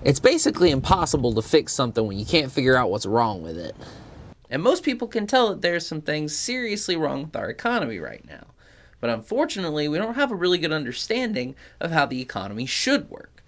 It's basically impossible to fix something when you can't figure out what's wrong with it. And most people can tell that there's some things seriously wrong with our economy right now. But unfortunately, we don't have a really good understanding of how the economy should work.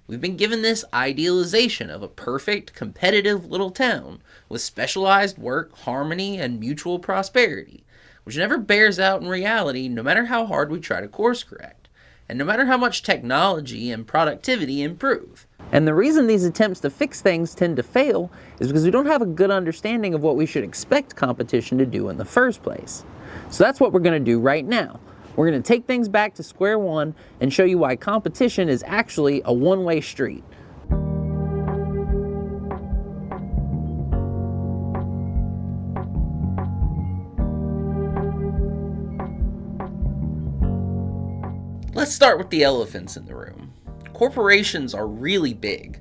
We've been given this idealization of a perfect, competitive little town with specialized work, harmony, and mutual prosperity, which never bears out in reality no matter how hard we try to course correct, and no matter how much technology and productivity improve. And the reason these attempts to fix things tend to fail is because we don't have a good understanding of what we should expect competition to do in the first place. So that's what we're going to do right now. We're going to take things back to square one and show you why competition is actually a one-way street. Let's start with the elephants in the room. Corporations are really big,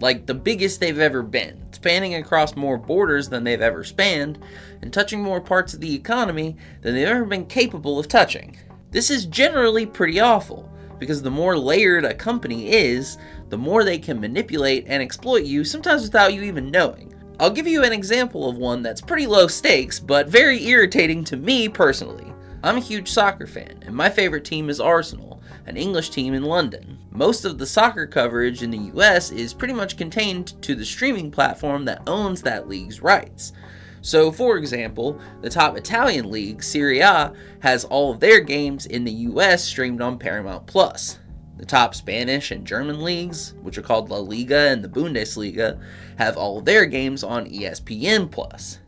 like the biggest they've ever been, spanning across more borders than they've ever spanned, and touching more parts of the economy than they've ever been capable of touching. This is generally pretty awful, because the more layered a company is, the more they can manipulate and exploit you, sometimes without you even knowing. I'll give you an example of one that's pretty low stakes, but very irritating to me personally. I'm a huge soccer fan, and my favorite team is Arsenal, an English team in London. Most of the soccer coverage in the US is pretty much contained to the streaming platform that owns that league's rights. So, for example, the top Italian league, Serie A, has all of their games in the US streamed on Paramount+. The top Spanish and German leagues, which are called La Liga and the Bundesliga, have all of their games on ESPN+.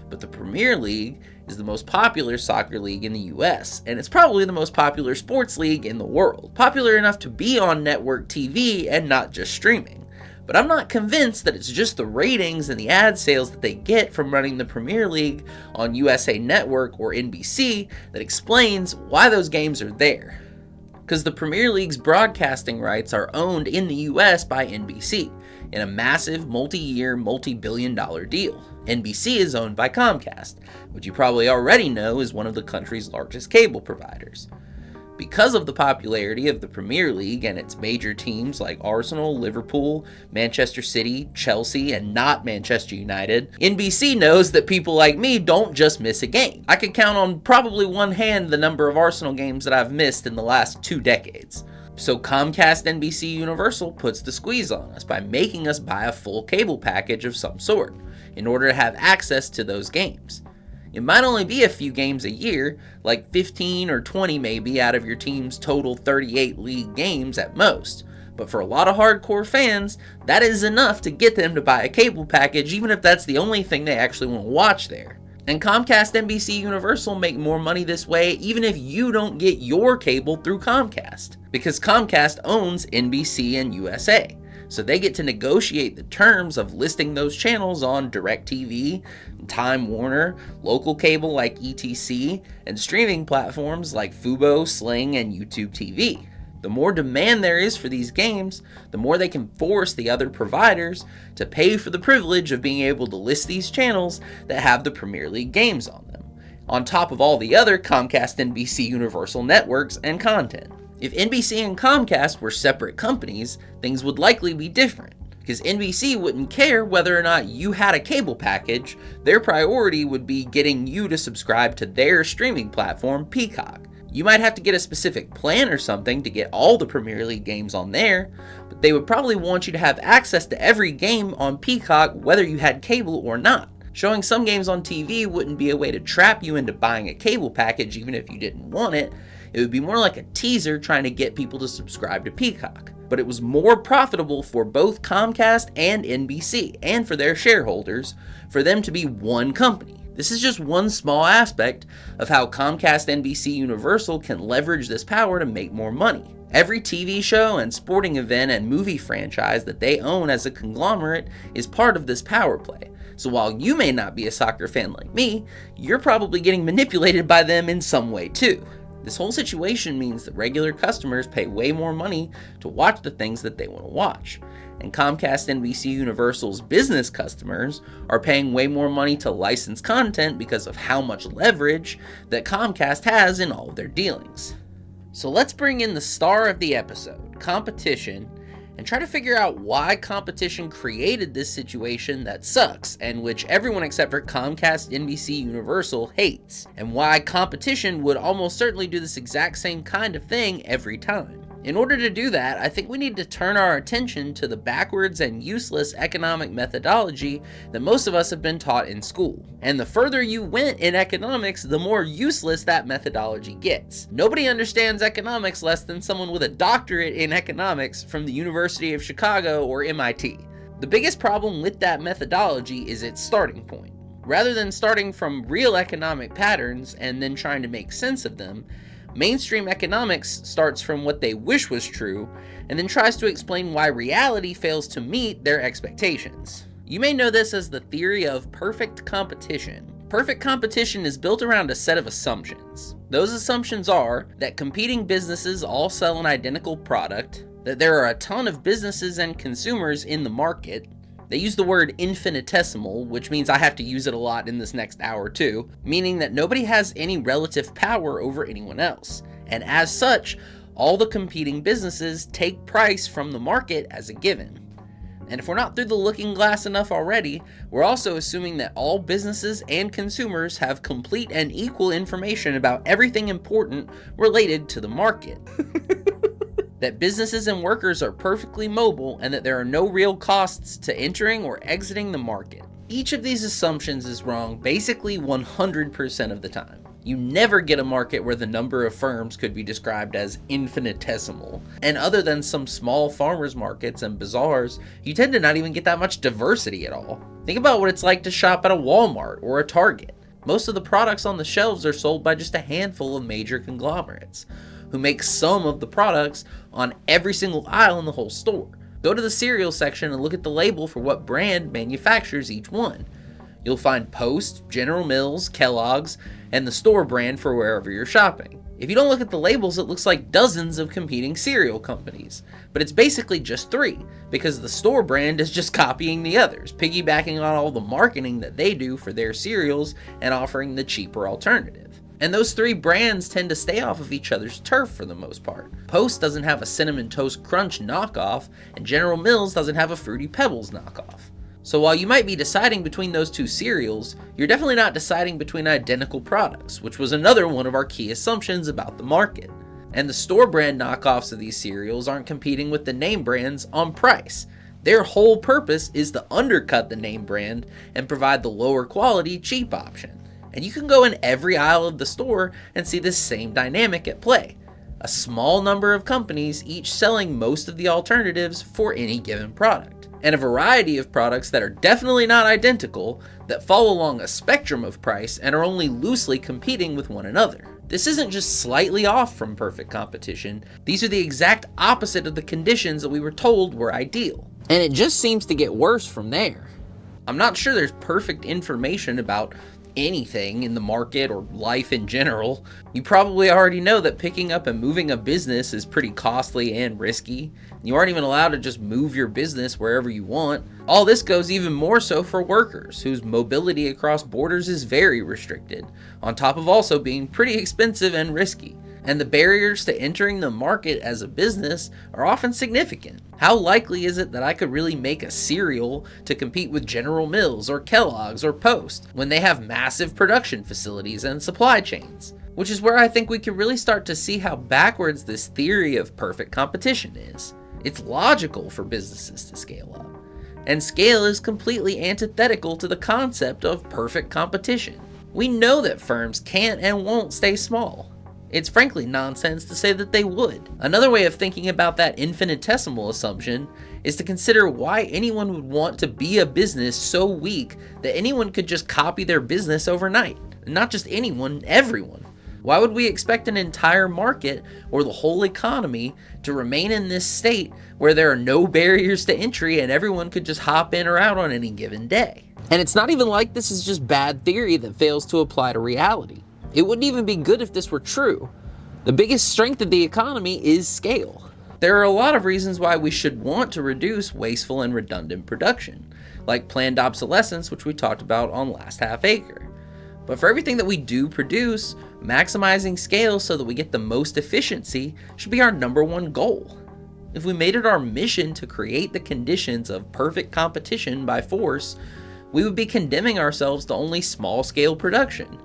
But the Premier League is the most popular soccer league in the US, and it's probably the most popular sports league in the world. Popular enough to be on network TV and not just streaming. But I'm not convinced that it's just the ratings and the ad sales that they get from running the Premier League on USA Network or NBC that explains why those games are there. Because the Premier League's broadcasting rights are owned in the US by NBC in a massive multi-year, multi-billion-dollar deal. NBC is owned by Comcast, which you probably already know is one of the country's largest cable providers. Because of the popularity of the Premier League and its major teams like Arsenal, Liverpool, Manchester City, Chelsea, and not Manchester United, NBC knows that people like me don't just miss a game. I could count on probably one hand the number of Arsenal games that I've missed in the last 2 decades. So Comcast NBC Universal puts the squeeze on us by making us buy a full cable package of some sort in order to have access to those games. It might only be a few games a year, like 15 or 20 maybe out of your team's total 38 league games at most. But for a lot of hardcore fans, that is enough to get them to buy a cable package, even if that's the only thing they actually want to watch there. And Comcast NBC Universal make more money this way even if you don't get your cable through Comcast, because Comcast owns NBC and USA. So they get to negotiate the terms of listing those channels on DirecTV, Time Warner, local cable like ETC, and streaming platforms like Fubo, Sling, and YouTube TV. The more demand there is for these games, the more they can force the other providers to pay for the privilege of being able to list these channels that have the Premier League games on them, on top of all the other Comcast NBC Universal networks and content. If NBC and Comcast were separate companies, things would likely be different, because NBC wouldn't care whether or not you had a cable package. Their priority would be getting you to subscribe to their streaming platform, Peacock. You might have to get a specific plan or something to get all the Premier League games on there, but they would probably want you to have access to every game on Peacock whether you had cable or not. Showing some games on TV wouldn't be a way to trap you into buying a cable package even if you didn't want it. It would be more like a teaser trying to get people to subscribe to Peacock. But it was more profitable for both Comcast and NBC, and for their shareholders, for them to be one company. This is just one small aspect of how Comcast NBC Universal can leverage this power to make more money. Every TV show and sporting event and movie franchise that they own as a conglomerate is part of this power play. So while you may not be a soccer fan like me, you're probably getting manipulated by them in some way too. This whole situation means that regular customers pay way more money to watch the things that they want to watch. And Comcast NBC Universal's business customers are paying way more money to license content because of how much leverage that Comcast has in all of their dealings. So let's bring in the star of the episode, competition, and try to figure out why competition created this situation that sucks and which everyone except for Comcast, NBC, Universal hates, and why competition would almost certainly do this exact same kind of thing every time. In order to do that, I think we need to turn our attention to the backwards and useless economic methodology that most of us have been taught in school. And the further you went in economics, the more useless that methodology gets. Nobody understands economics less than someone with a doctorate in economics from the University of Chicago or MIT. The biggest problem with that methodology is its starting point. Rather than starting from real economic patterns and then trying to make sense of them, mainstream economics starts from what they wish was true and then tries to explain why reality fails to meet their expectations. You may know this as the theory of perfect competition. Perfect competition is built around a set of assumptions. Those assumptions are that competing businesses all sell an identical product, that there are a ton of businesses and consumers in the market. They use the word infinitesimal, which means I have to use it a lot in this next hour too, meaning that nobody has any relative power over anyone else. And as such, all the competing businesses take price from the market as a given. And if we're not through the looking glass enough already, we're also assuming that all businesses and consumers have complete and equal information about everything important related to the market. That businesses and workers are perfectly mobile and that there are no real costs to entering or exiting the market. Each of these assumptions is wrong basically 100% of the time. You never get a market where the number of firms could be described as infinitesimal. And other than some small farmers markets and bazaars, you tend to not even get that much diversity at all. Think about what it's like to shop at a Walmart or a Target. Most of the products on the shelves are sold by just a handful of major conglomerates, who make some of the products on every single aisle in the whole store. Go to the cereal section and look at the label for what brand manufactures each one. You'll find Post, General Mills, Kellogg's, and the store brand for wherever you're shopping. If you don't look at the labels, it looks like dozens of competing cereal companies. But it's basically just 3, because the store brand is just copying the others, piggybacking on all the marketing that they do for their cereals and offering the cheaper alternative. And those 3 brands tend to stay off of each other's turf for the most part. Post doesn't have a Cinnamon Toast Crunch knockoff, and General Mills doesn't have a Fruity Pebbles knockoff. So while you might be deciding between those 2 cereals, you're definitely not deciding between identical products, which was another one of our key assumptions about the market. And the store brand knockoffs of these cereals aren't competing with the name brands on price. Their whole purpose is to undercut the name brand and provide the lower quality, cheap option. And you can go in every aisle of the store and see this same dynamic at play. A small number of companies each selling most of the alternatives for any given product. And a variety of products that are definitely not identical, that fall along a spectrum of price and are only loosely competing with one another. This isn't just slightly off from perfect competition, these are the exact opposite of the conditions that we were told were ideal. And it just seems to get worse from there. I'm not sure there's perfect information about anything in the market or life in general. You probably already know that picking up and moving a business is pretty costly and risky. You aren't even allowed to just move your business wherever you want. All this goes even more so for workers, whose mobility across borders is very restricted, on top of also being pretty expensive and risky. And the barriers to entering the market as a business are often significant. How likely is it that I could really make a cereal to compete with General Mills or Kellogg's or Post when they have massive production facilities and supply chains? Which is where I think we can really start to see how backwards this theory of perfect competition is. It's logical for businesses to scale up, and scale is completely antithetical to the concept of perfect competition. We know that firms can't and won't stay small. It's frankly nonsense to say that they would. Another way of thinking about that infinitesimal assumption is to consider why anyone would want to be a business so weak that anyone could just copy their business overnight. Not just anyone, everyone. Why would we expect an entire market or the whole economy to remain in this state where there are no barriers to entry and everyone could just hop in or out on any given day? And it's not even like this is just bad theory that fails to apply to reality. It wouldn't even be good if this were true. The biggest strength of the economy is scale. There are a lot of reasons why we should want to reduce wasteful and redundant production, like planned obsolescence, which we talked about on Last Half Acre. But for everything that we do produce, maximizing scale so that we get the most efficiency should be our #1 goal. If we made it our mission to create the conditions of perfect competition by force, we would be condemning ourselves to only small-scale production,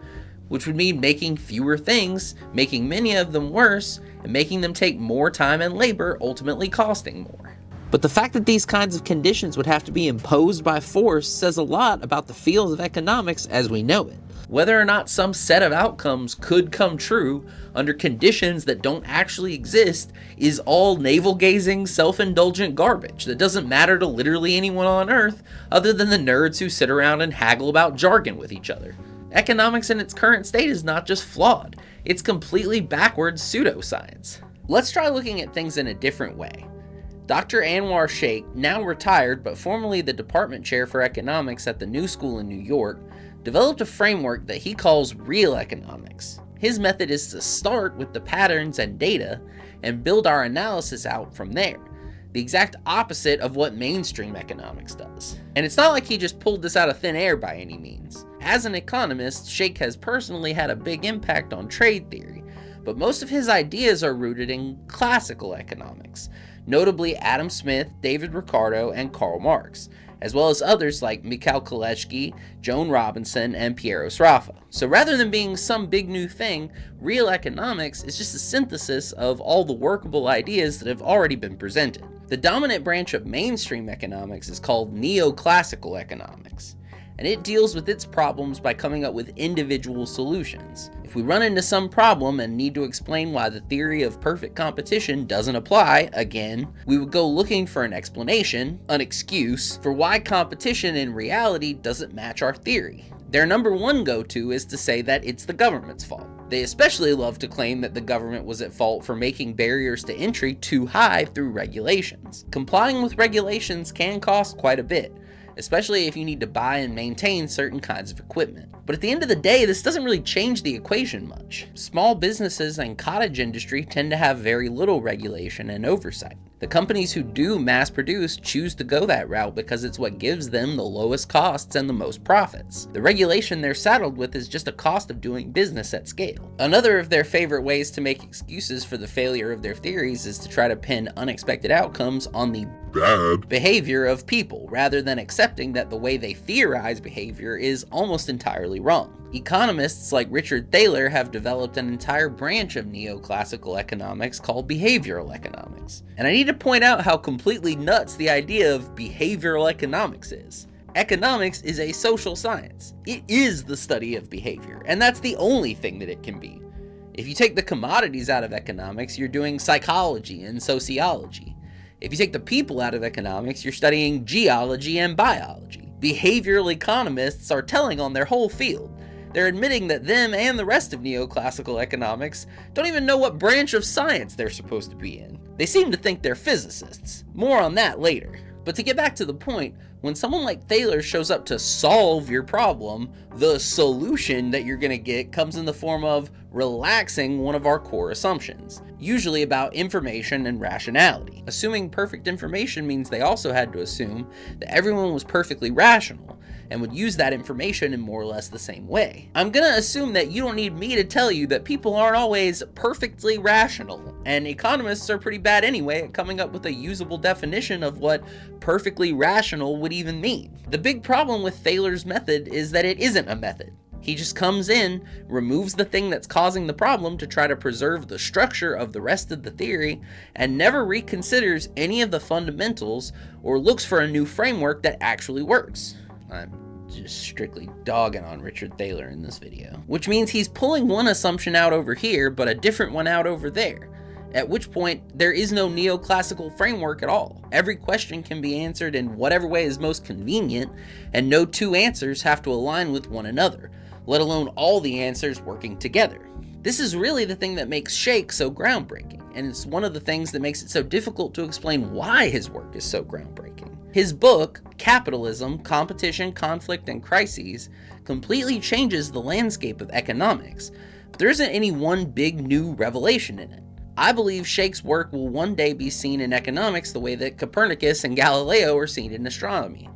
which would mean making fewer things, making many of them worse, and making them take more time and labor, ultimately costing more. But the fact that these kinds of conditions would have to be imposed by force says a lot about the field of economics as we know it. Whether or not some set of outcomes could come true under conditions that don't actually exist is all navel-gazing, self-indulgent garbage that doesn't matter to literally anyone on Earth other than the nerds who sit around and haggle about jargon with each other. Economics in its current state is not just flawed, it's completely backwards pseudoscience. Let's try looking at things in a different way. Dr. Anwar Shaikh, now retired but formerly the department chair for economics at the New School in New York, developed a framework that he calls real economics. His method is to start with the patterns and data and build our analysis out from there, the exact opposite of what mainstream economics does. And it's not like he just pulled this out of thin air by any means. As an economist, Shaikh has personally had a big impact on trade theory, but most of his ideas are rooted in classical economics, notably Adam Smith, David Ricardo, and Karl Marx, as well as others like Mikhail Kalecki, Joan Robinson, and Piero Sraffa. So rather than being some big new thing, real economics is just a synthesis of all the workable ideas that have already been presented. The dominant branch of mainstream economics is called neoclassical economics, and it deals with its problems by coming up with individual solutions. If we run into some problem and need to explain why the theory of perfect competition doesn't apply, again, we would go looking for an explanation, an excuse, for why competition in reality doesn't match our theory. Their number one go-to is to say that it's the government's fault. They especially love to claim that the government was at fault for making barriers to entry too high through regulations. Complying with regulations can cost quite a bit, especially if you need to buy and maintain certain kinds of equipment. But at the end of the day, this doesn't really change the equation much. Small businesses and cottage industry tend to have very little regulation and oversight. The companies who do mass produce choose to go that route because it's what gives them the lowest costs and the most profits. The regulation they're saddled with is just a cost of doing business at scale. Another of their favorite ways to make excuses for the failure of their theories is to try to pin unexpected outcomes on the bad behavior of people, rather than accepting that the way they theorize behavior is almost entirely wrong. Economists like Richard Thaler have developed an entire branch of neoclassical economics called behavioral economics. And I need to point out how completely nuts the idea of behavioral economics is. Economics is a social science. It is the study of behavior, and that's the only thing that it can be. If you take the commodities out of economics, you're doing psychology and sociology. If you take the people out of economics, you're studying geology and biology. Behavioral economists are telling on their whole field. They're admitting that them and the rest of neoclassical economics don't even know what branch of science they're supposed to be in. They seem to think they're physicists. More on that later. But to get back to the point, when someone like Thaler shows up to solve your problem, the solution that you're going to get comes in the form of relaxing one of our core assumptions, usually about information and rationality. Assuming perfect information means they also had to assume that everyone was perfectly rational and would use that information in more or less the same way. I'm gonna assume that you don't need me to tell you that people aren't always perfectly rational, and economists are pretty bad anyway at coming up with a usable definition of what perfectly rational would even mean. The big problem with Thaler's method is that it isn't a method. He just comes in, removes the thing that's causing the problem to try to preserve the structure of the rest of the theory, and never reconsiders any of the fundamentals or looks for a new framework that actually works. I'm just strictly dogging on Richard Thaler in this video. Which means he's pulling one assumption out over here, but a different one out over there. At which point, there is no neoclassical framework at all. Every question can be answered in whatever way is most convenient, and no two answers have to align with one another, let alone all the answers working together. This is really the thing that makes Shaikh so groundbreaking, and it's one of the things that makes it so difficult to explain why his work is so groundbreaking. His book, Capitalism, Competition, Conflict, and Crises, completely changes the landscape of economics, but there isn't any one big new revelation in it. I believe Shaikh's work will one day be seen in economics the way that Copernicus and Galileo are seen in astronomy.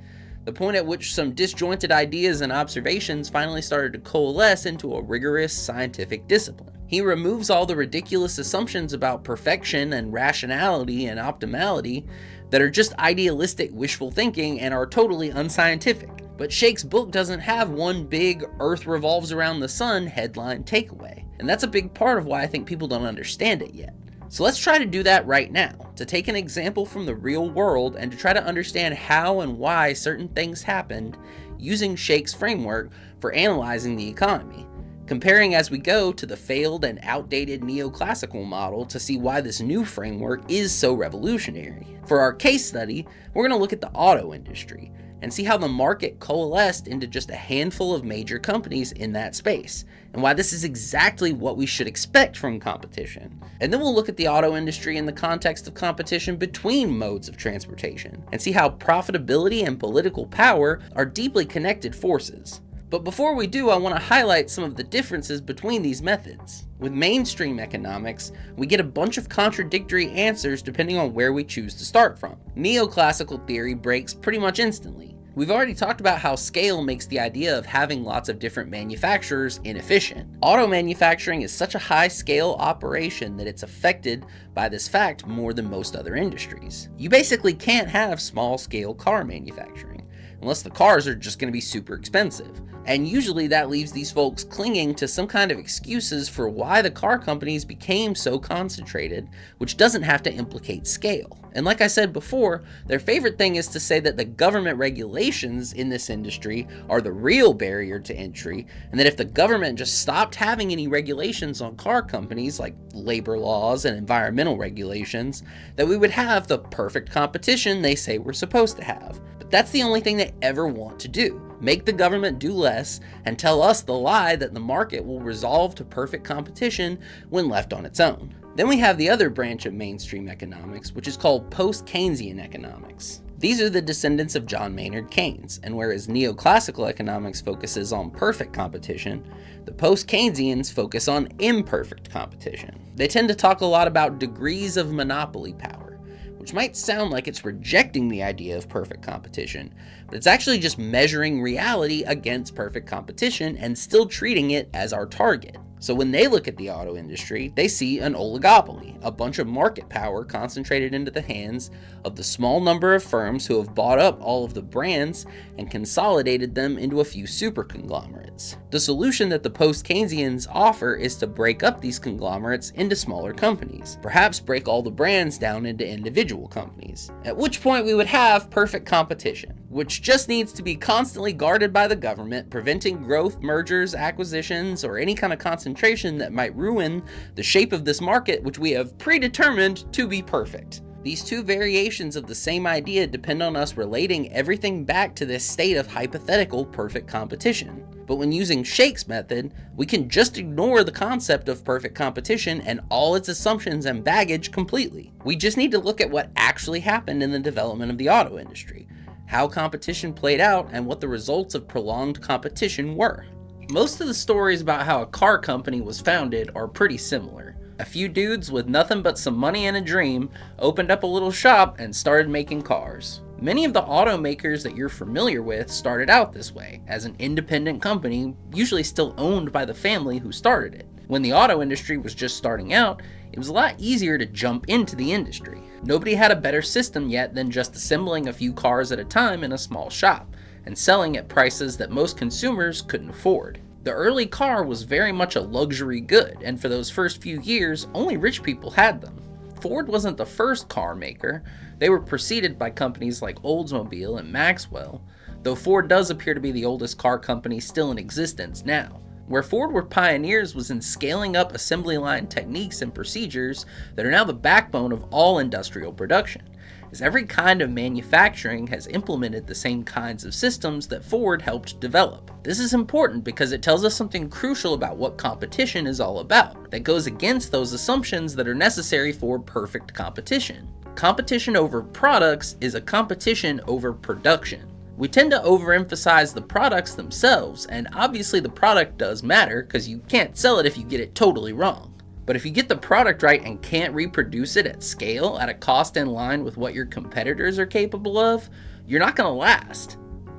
the point at which some disjointed ideas and observations finally started to coalesce into a rigorous scientific discipline. He removes all the ridiculous assumptions about perfection and rationality and optimality that are just idealistic wishful thinking and are totally unscientific. But Shaikh's book doesn't have one big "Earth revolves around the sun" headline takeaway, and that's a big part of why I think people don't understand it yet. So let's try to do that right now, to take an example from the real world and to try to understand how and why certain things happened using Shaikh's framework for analyzing the economy, comparing as we go to the failed and outdated neoclassical model to see why this new framework is so revolutionary. For our case study, we're going to look at the auto industry and see how the market coalesced into just a handful of major companies in that space, and why this is exactly what we should expect from competition. And then we'll look at the auto industry in the context of competition between modes of transportation, and see how profitability and political power are deeply connected forces. But before we do, I want to highlight some of the differences between these methods. With mainstream economics, we get a bunch of contradictory answers depending on where we choose to start from. Neoclassical theory breaks pretty much instantly. We've already talked about how scale makes the idea of having lots of different manufacturers inefficient. Auto manufacturing is such a high-scale operation that it's affected by this fact more than most other industries. You basically can't have small-scale car manufacturing, unless the cars are just going to be super expensive. And usually that leaves these folks clinging to some kind of excuses for why the car companies became so concentrated, which doesn't have to implicate scale. And like I said before, their favorite thing is to say that the government regulations in this industry are the real barrier to entry, and that if the government just stopped having any regulations on car companies, like labor laws and environmental regulations, that we would have the perfect competition they say we're supposed to have. But that's the only thing they ever want to do. Make the government do less and tell us the lie that the market will resolve to perfect competition when left on its own. Then we have the other branch of mainstream economics, which is called post-Keynesian economics. These are the descendants of John Maynard Keynes, and whereas neoclassical economics focuses on perfect competition, the post-Keynesians focus on imperfect competition. They tend to talk a lot about degrees of monopoly power, which might sound like it's rejecting the idea of perfect competition, but it's actually just measuring reality against perfect competition and still treating it as our target. So when they look at the auto industry, they see an oligopoly, a bunch of market power concentrated into the hands of the small number of firms who have bought up all of the brands and consolidated them into a few super conglomerates. The solution that the post-Keynesians offer is to break up these conglomerates into smaller companies, perhaps break all the brands down into individual companies, at which point we would have perfect competition, which just needs to be constantly guarded by the government, preventing growth, mergers, acquisitions, or any kind of concentration that might ruin the shape of this market, which we have predetermined to be perfect. These two variations of the same idea depend on us relating everything back to this state of hypothetical perfect competition. But when using Shaikh's method, we can just ignore the concept of perfect competition and all its assumptions and baggage completely. We just need to look at what actually happened in the development of the auto industry, how competition played out, and what the results of prolonged competition were. Most of the stories about how a car company was founded are pretty similar. A few dudes with nothing but some money and a dream opened up a little shop and started making cars. Many of the automakers that you're familiar with started out this way, as an independent company, usually still owned by the family who started it. When the auto industry was just starting out, it was a lot easier to jump into the industry. Nobody had a better system yet than just assembling a few cars at a time in a small shop, and selling at prices that most consumers couldn't afford. The early car was very much a luxury good, and for those first few years, only rich people had them. Ford wasn't the first car maker. They were preceded by companies like Oldsmobile and Maxwell, though Ford does appear to be the oldest car company still in existence now. Where Ford were pioneers was in scaling up assembly line techniques and procedures that are now the backbone of all industrial production, as every kind of manufacturing has implemented the same kinds of systems that Ford helped develop. This is important because it tells us something crucial about what competition is all about, that goes against those assumptions that are necessary for perfect competition. Competition over products is a competition over production. We tend to overemphasize the products themselves, and obviously the product does matter because you can't sell it if you get it totally wrong. But if you get the product right and can't reproduce it at scale at a cost in line with what your competitors are capable of, you're not going to last.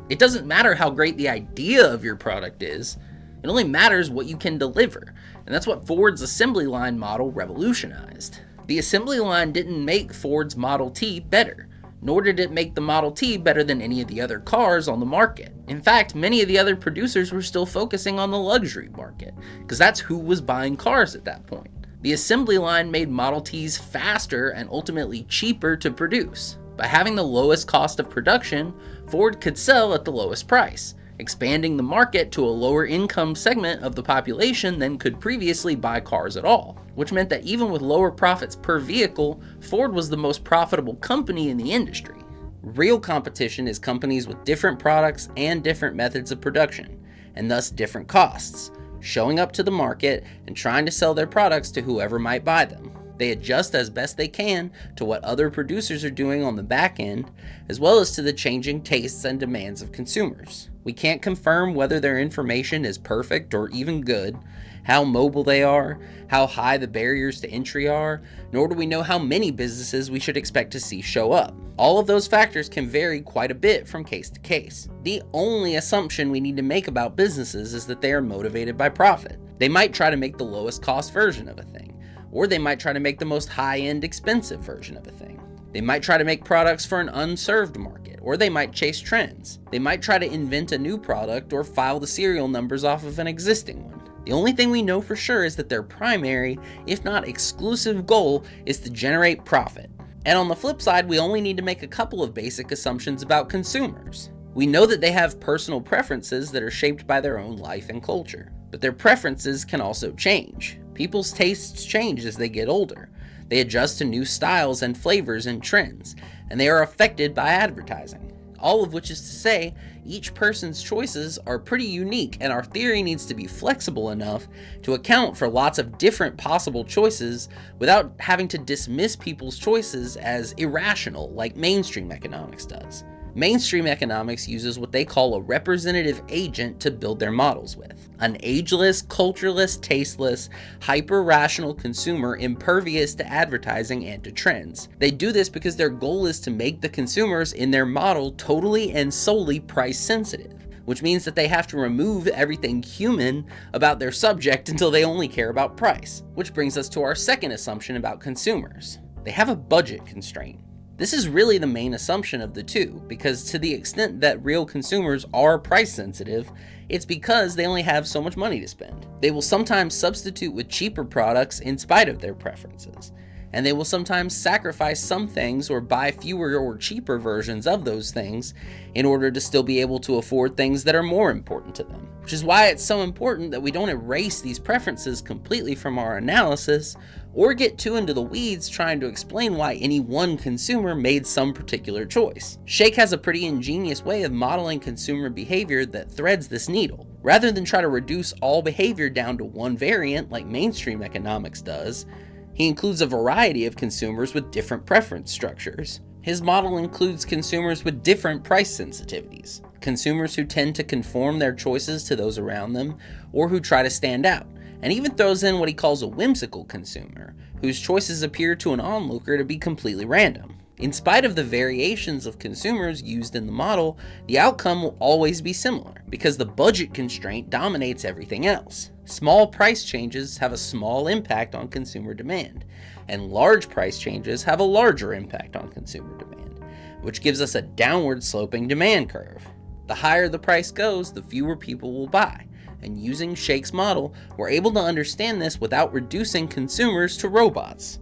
It doesn't matter how great the idea of your product is, it only matters what you can deliver, and that's what Ford's assembly line model revolutionized. The assembly line didn't make Ford's Model T better, nor did it make the Model T better than any of the other cars on the market. In fact, many of the other producers were still focusing on the luxury market, because that's who was buying cars at that point. The assembly line made Model Ts faster and ultimately cheaper to produce. By having the lowest cost of production, Ford could sell at the lowest price, expanding the market to a lower income segment of the population than could previously buy cars at all, which meant that even with lower profits per vehicle, Ford was the most profitable company in the industry. Real competition is companies with different products and different methods of production, and thus different costs, showing up to the market and trying to sell their products to whoever might buy them. They adjust as best they can to what other producers are doing on the back end, as well as to the changing tastes and demands of consumers. We can't confirm whether their information is perfect or even good, how mobile they are, how high the barriers to entry are, nor do we know how many businesses we should expect to see show up. All of those factors can vary quite a bit from case to case. The only assumption we need to make about businesses is that they are motivated by profit. They might try to make the lowest cost version of a thing, or they might try to make the most high-end expensive version of a thing. They might try to make products for an unserved market, or they might chase trends. They might try to invent a new product or file the serial numbers off of an existing one. The only thing we know for sure is that their primary, if not exclusive goal, is to generate profit. And on the flip side, we only need to make a couple of basic assumptions about consumers. We know that they have personal preferences that are shaped by their own life and culture, but their preferences can also change. People's tastes change as they get older. They adjust to new styles and flavors and trends, and they are affected by advertising. All of which is to say, each person's choices are pretty unique, and our theory needs to be flexible enough to account for lots of different possible choices without having to dismiss people's choices as irrational like mainstream economics does. Mainstream economics uses what they call a representative agent to build their models with. An ageless, cultureless, tasteless, hyper-rational consumer impervious to advertising and to trends. They do this because their goal is to make the consumers in their model totally and solely price sensitive, which means that they have to remove everything human about their subject until they only care about price. Which brings us to our second assumption about consumers. They have a budget constraint. This is really the main assumption of the two, because to the extent that real consumers are price sensitive, it's because they only have so much money to spend. They will sometimes substitute with cheaper products in spite of their preferences, and they will sometimes sacrifice some things or buy fewer or cheaper versions of those things in order to still be able to afford things that are more important to them. Which is why it's so important that we don't erase these preferences completely from our analysis or get too into the weeds trying to explain why any one consumer made some particular choice. Shaikh has a pretty ingenious way of modeling consumer behavior that threads this needle. Rather than try to reduce all behavior down to one variant like mainstream economics does, he includes a variety of consumers with different preference structures. His model includes consumers with different price sensitivities, consumers who tend to conform their choices to those around them, or who try to stand out, and even throws in what he calls a whimsical consumer, whose choices appear to an onlooker to be completely random. In spite of the variations of consumers used in the model, the outcome will always be similar, because the budget constraint dominates everything else. Small price changes have a small impact on consumer demand, and large price changes have a larger impact on consumer demand, which gives us a downward sloping demand curve. The higher the price goes, the fewer people will buy. And using Shaikh's model, we're able to understand this without reducing consumers to robots.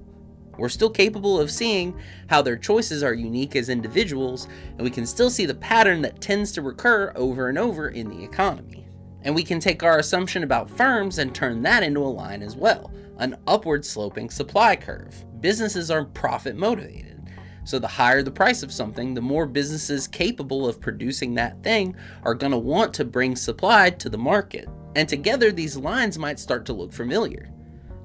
We're still capable of seeing how their choices are unique as individuals, and we can still see the pattern that tends to recur over and over in the economy. And we can take our assumption about firms and turn that into a line as well, an upward sloping supply curve. Businesses are profit motivated. So the higher the price of something, the more businesses capable of producing that thing are going to want to bring supply to the market. And together, these lines might start to look familiar.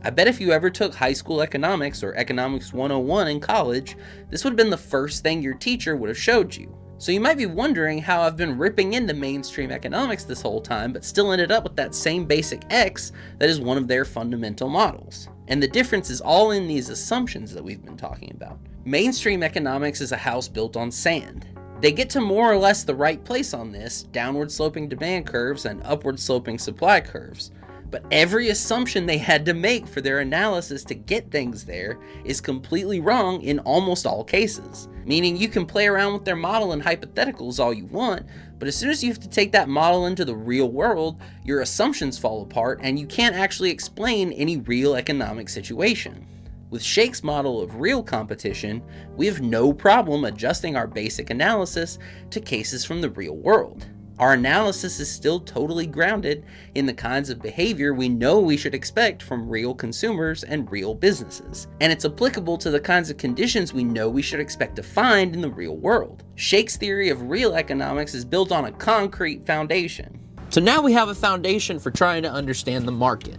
I bet if you ever took high school economics or economics 101 in college, this would have been the first thing your teacher would have showed you. So you might be wondering how I've been ripping into mainstream economics this whole time, but still ended up with that same basic X that is one of their fundamental models. And the difference is all in these assumptions that we've been talking about. Mainstream economics is a house built on sand. They get to more or less the right place on this, downward sloping demand curves and upward sloping supply curves. But every assumption they had to make for their analysis to get things there is completely wrong in almost all cases. Meaning you can play around with their model and hypotheticals all you want, but as soon as you have to take that model into the real world, your assumptions fall apart and you can't actually explain any real economic situation. With Shaikh's model of real competition, we have no problem adjusting our basic analysis to cases from the real world. Our analysis is still totally grounded in the kinds of behavior we know we should expect from real consumers and real businesses, and it's applicable to the kinds of conditions we know we should expect to find in the real world. Shaikh's theory of real economics is built on a concrete foundation. So now we have a foundation for trying to understand the market.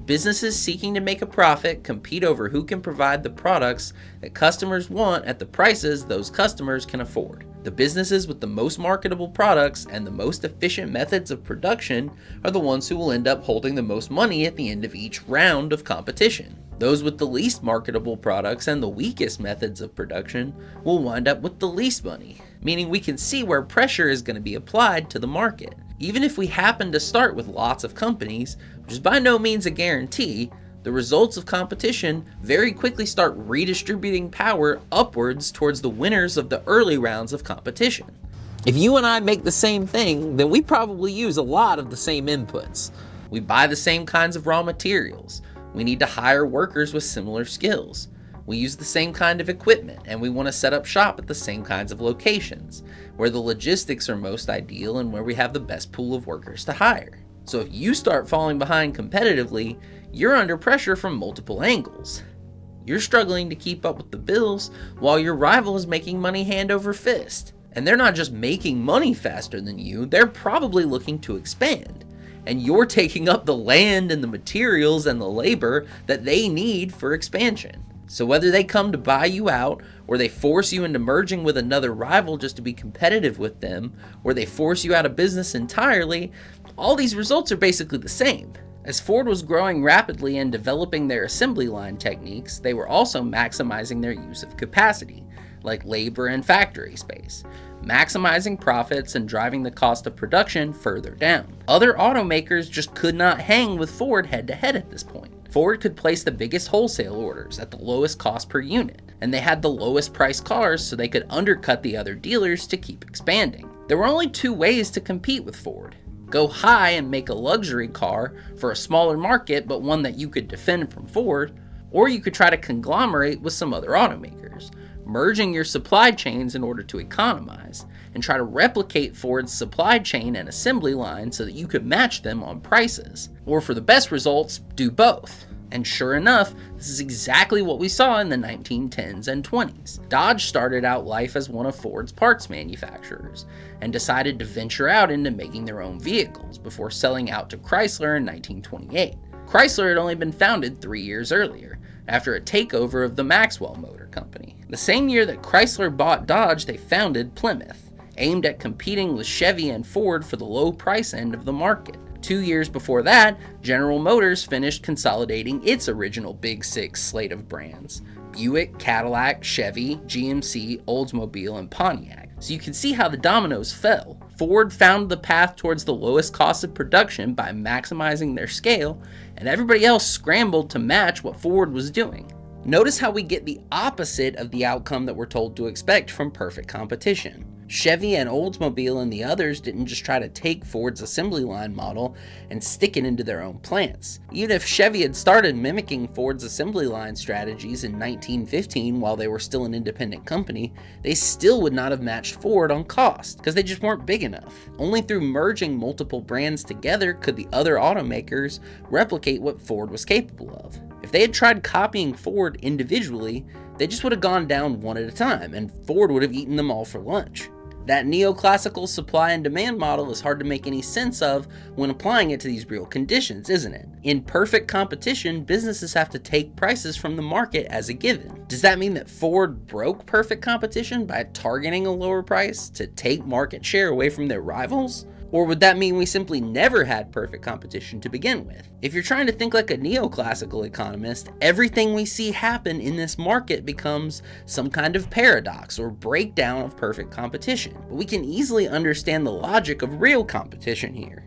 Businesses seeking to make a profit compete over who can provide the products that customers want at the prices those customers can afford. The businesses with the most marketable products and the most efficient methods of production are the ones who will end up holding the most money at the end of each round of competition. Those with the least marketable products and the weakest methods of production will wind up with the least money, meaning we can see where pressure is going to be applied to the market. Even if we happen to start with lots of companies, which is by no means a guarantee, the results of competition very quickly start redistributing power upwards towards the winners of the early rounds of competition. If you and I make the same thing, then we probably use a lot of the same inputs. We buy the same kinds of raw materials. We need to hire workers with similar skills. We use the same kind of equipment, and we want to set up shop at the same kinds of locations, where the logistics are most ideal and where we have the best pool of workers to hire. So if you start falling behind competitively, you're under pressure from multiple angles. You're struggling to keep up with the bills while your rival is making money hand over fist. And they're not just making money faster than you, they're probably looking to expand. And you're taking up the land and the materials and the labor that they need for expansion. So whether they come to buy you out, or they force you into merging with another rival just to be competitive with them, or they force you out of business entirely, all these results are basically the same. As Ford was growing rapidly and developing their assembly line techniques, they were also maximizing their use of capacity, like labor and factory space, maximizing profits and driving the cost of production further down. Other automakers just could not hang with Ford head-to-head at this point. Ford could place the biggest wholesale orders at the lowest cost per unit, and they had the lowest priced cars so they could undercut the other dealers to keep expanding. There were only two ways to compete with Ford. Go high and make a luxury car for a smaller market but one that you could defend from Ford, or you could try to conglomerate with some other automakers, merging your supply chains in order to economize, and try to replicate Ford's supply chain and assembly line so that you could match them on prices. Or for the best results, do both. And sure enough, this is exactly what we saw in the 1910s and 20s. Dodge started out life as one of Ford's parts manufacturers, and decided to venture out into making their own vehicles before selling out to Chrysler in 1928. Chrysler had only been founded 3 years earlier, after a takeover of the Maxwell Motor Company. The same year that Chrysler bought Dodge, they founded Plymouth, aimed at competing with Chevy and Ford for the low price end of the market. 2 years before that, General Motors finished consolidating its original Big Six slate of brands: Buick, Cadillac, Chevy, GMC, Oldsmobile, and Pontiac. So you can see how the dominoes fell. Ford found the path towards the lowest cost of production by maximizing their scale, and everybody else scrambled to match what Ford was doing. Notice how we get the opposite of the outcome that we're told to expect from perfect competition. Chevy and Oldsmobile and the others didn't just try to take Ford's assembly line model and stick it into their own plants. Even if Chevy had started mimicking Ford's assembly line strategies in 1915 while they were still an independent company, they still would not have matched Ford on cost, because they just weren't big enough. Only through merging multiple brands together could the other automakers replicate what Ford was capable of. If they had tried copying Ford individually, they just would have gone down one at a time, and Ford would have eaten them all for lunch. That neoclassical supply and demand model is hard to make any sense of when applying it to these real conditions, isn't it? In perfect competition, businesses have to take prices from the market as a given. Does that mean that Ford broke perfect competition by targeting a lower price to take market share away from their rivals? Or would that mean we simply never had perfect competition to begin with? If you're trying to think like a neoclassical economist, everything we see happen in this market becomes some kind of paradox or breakdown of perfect competition. But we can easily understand the logic of real competition here.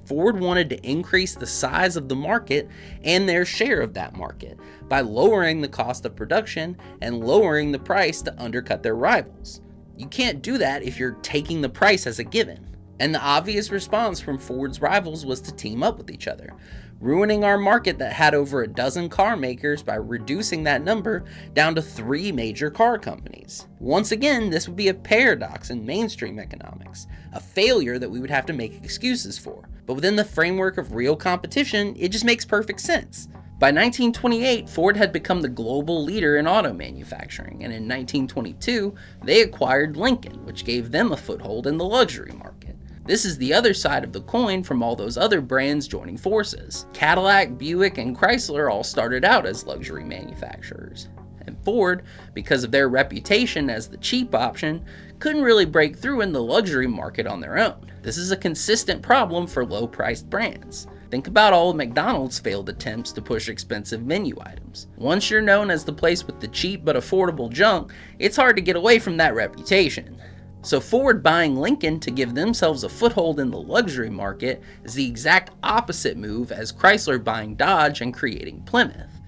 Ford wanted to increase the size of the market and their share of that market by lowering the cost of production and lowering the price to undercut their rivals. You can't do that if you're taking the price as a given. And the obvious response from Ford's rivals was to team up with each other, ruining our market that had over a dozen car makers by reducing that number down to 3 major car companies. Once again, this would be a paradox in mainstream economics, a failure that we would have to make excuses for. But within the framework of real competition, it just makes perfect sense. By 1928, Ford had become the global leader in auto manufacturing, and in 1922, they acquired Lincoln, which gave them a foothold in the luxury market. This is the other side of the coin from all those other brands joining forces. Cadillac, Buick, and Chrysler all started out as luxury manufacturers. And Ford, because of their reputation as the cheap option, couldn't really break through in the luxury market on their own. This is a consistent problem for low-priced brands. Think about all of McDonald's failed attempts to push expensive menu items. Once you're known as the place with the cheap but affordable junk, it's hard to get away from that reputation. So Ford buying Lincoln to give themselves a foothold in the luxury market is the exact opposite move as Chrysler buying Dodge and creating Plymouth.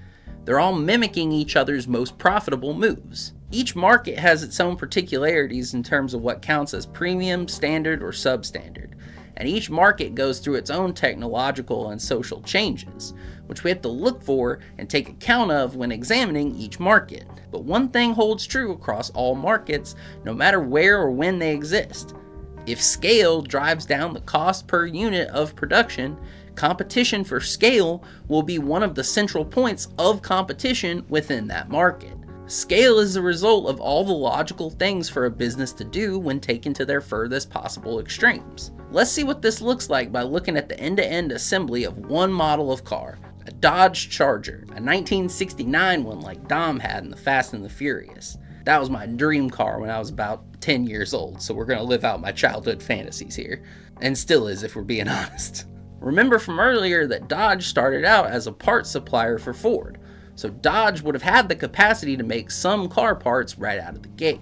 They're all mimicking each other's most profitable moves. Each market has its own particularities in terms of what counts as premium, standard, or substandard. And each market goes through its own technological and social changes, which we have to look for and take account of when examining each market. But one thing holds true across all markets, no matter where or when they exist. If scale drives down the cost per unit of production, competition for scale will be one of the central points of competition within that market. Scale is the result of all the logical things for a business to do when taken to their furthest possible extremes. Let's see what this looks like by looking at the end-to-end assembly of one model of car, a Dodge Charger, a 1969 one like Dom had in the Fast and the Furious. That was my dream car when I was about 10 years old, so we're gonna live out my childhood fantasies here. And still is, if we're being honest. Remember from earlier that Dodge started out as a parts supplier for Ford, so Dodge would have had the capacity to make some car parts right out of the gate.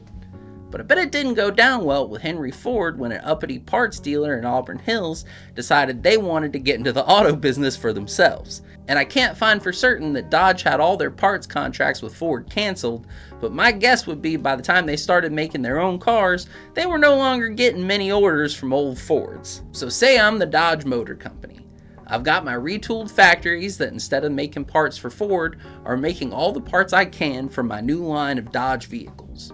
But I bet it didn't go down well with Henry Ford when an uppity parts dealer in Auburn Hills decided they wanted to get into the auto business for themselves. And I can't find for certain that Dodge had all their parts contracts with Ford canceled, but my guess would be by the time they started making their own cars, they were no longer getting many orders from old Fords. So say I'm the Dodge Motor Company. I've got my retooled factories that instead of making parts for Ford are making all the parts I can for my new line of Dodge vehicles.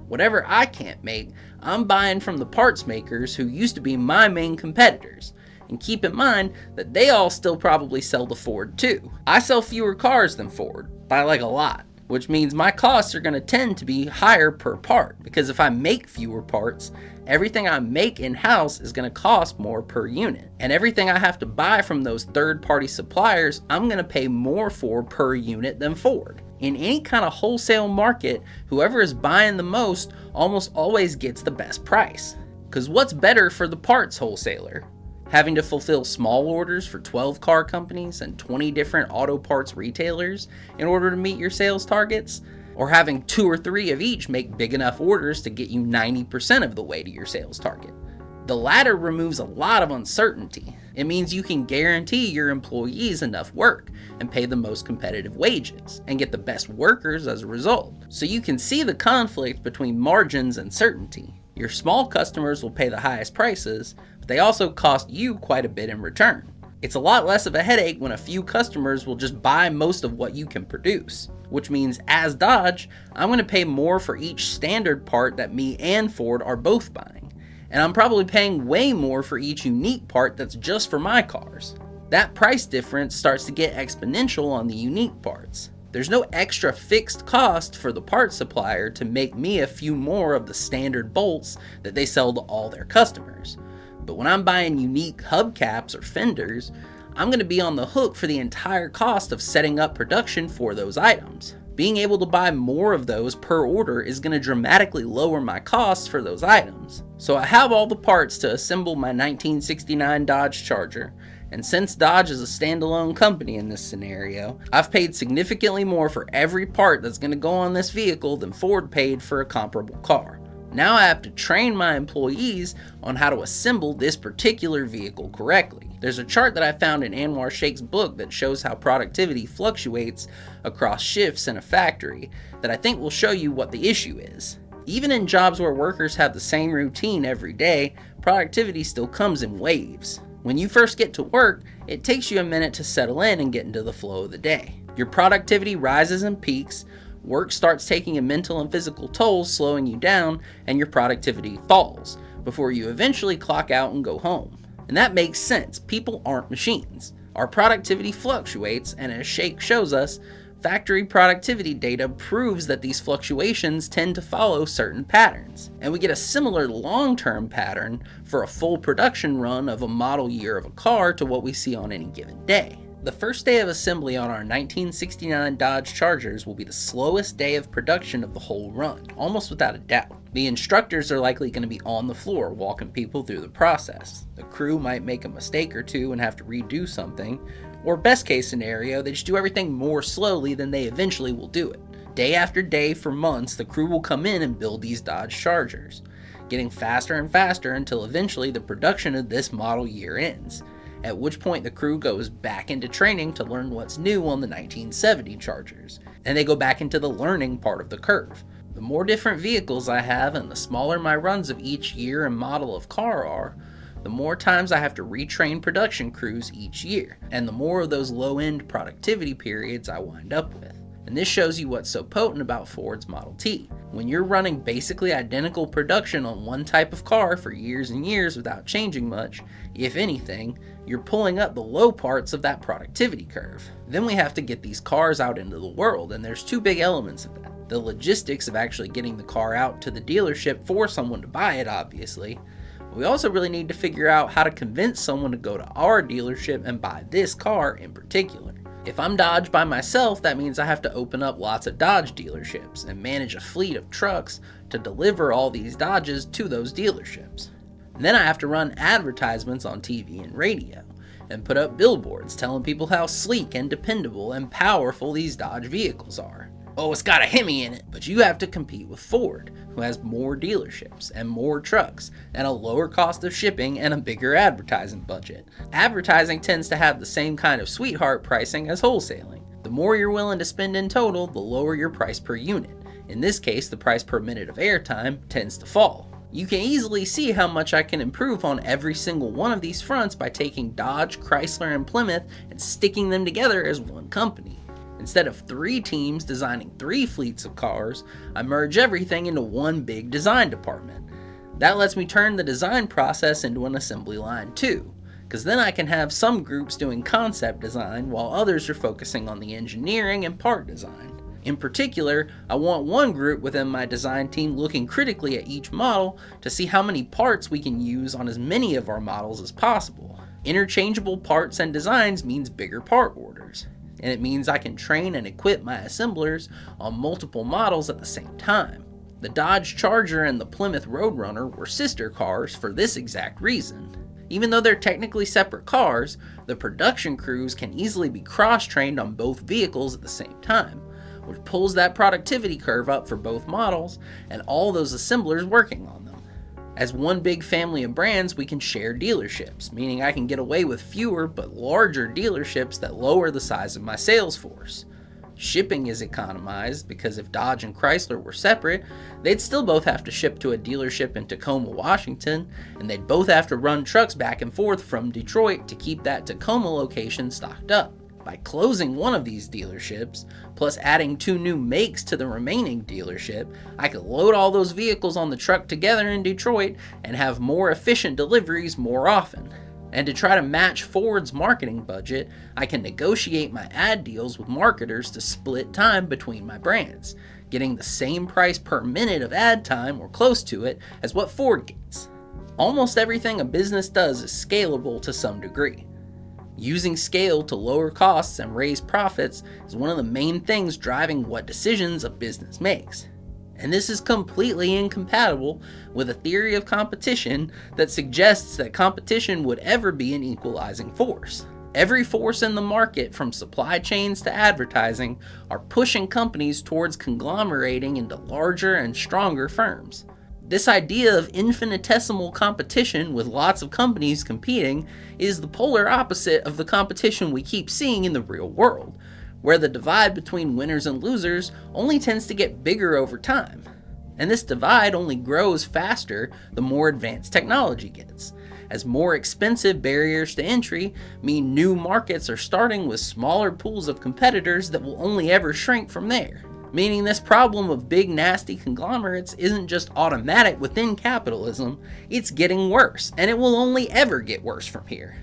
Whatever I can't make, I'm buying from the parts makers who used to be my main competitors. And keep in mind that they all still probably sell to Ford too. I sell fewer cars than Ford, by like a lot, which means my costs are going to tend to be higher per part, because if I make fewer parts, everything I make in-house is going to cost more per unit. And everything I have to buy from those third-party suppliers, I'm going to pay more for per unit than Ford. In any kind of wholesale market, whoever is buying the most almost always gets the best price. Because what's better for the parts wholesaler? Having to fulfill small orders for 12 car companies and 20 different auto parts retailers in order to meet your sales targets? Or having 2 or 3 of each make big enough orders to get you 90% of the way to your sales target? The latter removes a lot of uncertainty. It means you can guarantee your employees enough work and pay the most competitive wages and get the best workers as a result. So you can see the conflict between margins and certainty. Your small customers will pay the highest prices, but they also cost you quite a bit in return. It's a lot less of a headache when a few customers will just buy most of what you can produce, which means as Dodge, I'm going to pay more for each standard part that me and Ford are both buying. And I'm probably paying way more for each unique part that's just for my cars. That price difference starts to get exponential on the unique parts. There's no extra fixed cost for the parts supplier to make me a few more of the standard bolts that they sell to all their customers. But when I'm buying unique hubcaps or fenders, I'm going to be on the hook for the entire cost of setting up production for those items. Being able to buy more of those per order is going to dramatically lower my costs for those items. So I have all the parts to assemble my 1969 Dodge Charger, and since Dodge is a standalone company in this scenario, I've paid significantly more for every part that's going to go on this vehicle than Ford paid for a comparable car. Now I have to train my employees on how to assemble this particular vehicle correctly. There's a chart that I found in Anwar Shaikh's book that shows how productivity fluctuates across shifts in a factory that I think will show you what the issue is. Even in jobs where workers have the same routine every day, productivity still comes in waves. When you first get to work, it takes you a minute to settle in and get into the flow of the day. Your productivity rises and peaks, work starts taking a mental and physical toll, slowing you down, and your productivity falls before you eventually clock out and go home. And that makes sense. People aren't machines. Our productivity fluctuates, and as Shaikh shows us, factory productivity data proves that these fluctuations tend to follow certain patterns. And we get a similar long-term pattern for a full production run of a model year of a car to what we see on any given day. The first day of assembly on our 1969 Dodge Chargers will be the slowest day of production of the whole run, almost without a doubt. The instructors are likely going to be on the floor walking people through the process. The crew might make a mistake or two and have to redo something, or best case scenario, they just do everything more slowly than they eventually will do it. Day after day for months, the crew will come in and build these Dodge Chargers, getting faster and faster until eventually the production of this model year ends, at which point the crew goes back into training to learn what's new on the 1970 Chargers, and they go back into the learning part of the curve. The more different vehicles I have and the smaller my runs of each year and model of car are, the more times I have to retrain production crews each year, and the more of those low-end productivity periods I wind up with. And this shows you what's so potent about Ford's Model T. When you're running basically identical production on one type of car for years and years without changing much, if anything, you're pulling up the low parts of that productivity curve. Then we have to get these cars out into the world, and there's two big elements of that. The logistics of actually getting the car out to the dealership for someone to buy it, obviously. We also really need to figure out how to convince someone to go to our dealership and buy this car in particular. If I'm Dodge by myself, that means I have to open up lots of Dodge dealerships and manage a fleet of trucks to deliver all these Dodges to those dealerships. And then I have to run advertisements on TV and radio and put up billboards telling people how sleek and dependable and powerful these Dodge vehicles are. Oh, it's got a Hemi in it, but you have to compete with Ford, who has more dealerships and more trucks and a lower cost of shipping and a bigger advertising budget. Advertising tends to have the same kind of sweetheart pricing as wholesaling. The more you're willing to spend in total, the lower your price per unit. In this case, the price per minute of airtime tends to fall. You can easily see how much I can improve on every single one of these fronts by taking Dodge, Chrysler, and Plymouth and sticking them together as one company. Instead of 3 teams designing 3 fleets of cars, I merge everything into one big design department. That lets me turn the design process into an assembly line too, because then I can have some groups doing concept design while others are focusing on the engineering and part design. In particular, I want one group within my design team looking critically at each model to see how many parts we can use on as many of our models as possible. Interchangeable parts and designs means bigger part orders, and it means I can train and equip my assemblers on multiple models at the same time. The Dodge Charger and the Plymouth Roadrunner were sister cars for this exact reason. Even though they're technically separate cars, the production crews can easily be cross-trained on both vehicles at the same time, which pulls that productivity curve up for both models and all those assemblers working on them. As one big family of brands, we can share dealerships, meaning I can get away with fewer but larger dealerships that lower the size of my sales force. Shipping is economized because if Dodge and Chrysler were separate, they'd still both have to ship to a dealership in Tacoma, Washington, and they'd both have to run trucks back and forth from Detroit to keep that Tacoma location stocked up. By closing one of these dealerships, plus adding 2 new makes to the remaining dealership, I could load all those vehicles on the truck together in Detroit and have more efficient deliveries more often. And to try to match Ford's marketing budget, I can negotiate my ad deals with marketers to split time between my brands, getting the same price per minute of ad time or close to it as what Ford gets. Almost everything a business does is scalable to some degree. Using scale to lower costs and raise profits is one of the main things driving what decisions a business makes. And this is completely incompatible with a theory of competition that suggests that competition would ever be an equalizing force. Every force in the market, from supply chains to advertising, are pushing companies towards conglomerating into larger and stronger firms. This idea of infinitesimal competition with lots of companies competing is the polar opposite of the competition we keep seeing in the real world, where the divide between winners and losers only tends to get bigger over time. And this divide only grows faster the more advanced technology gets, as more expensive barriers to entry mean new markets are starting with smaller pools of competitors that will only ever shrink from there. Meaning this problem of big nasty conglomerates isn't just automatic within capitalism, it's getting worse, and it will only ever get worse from here.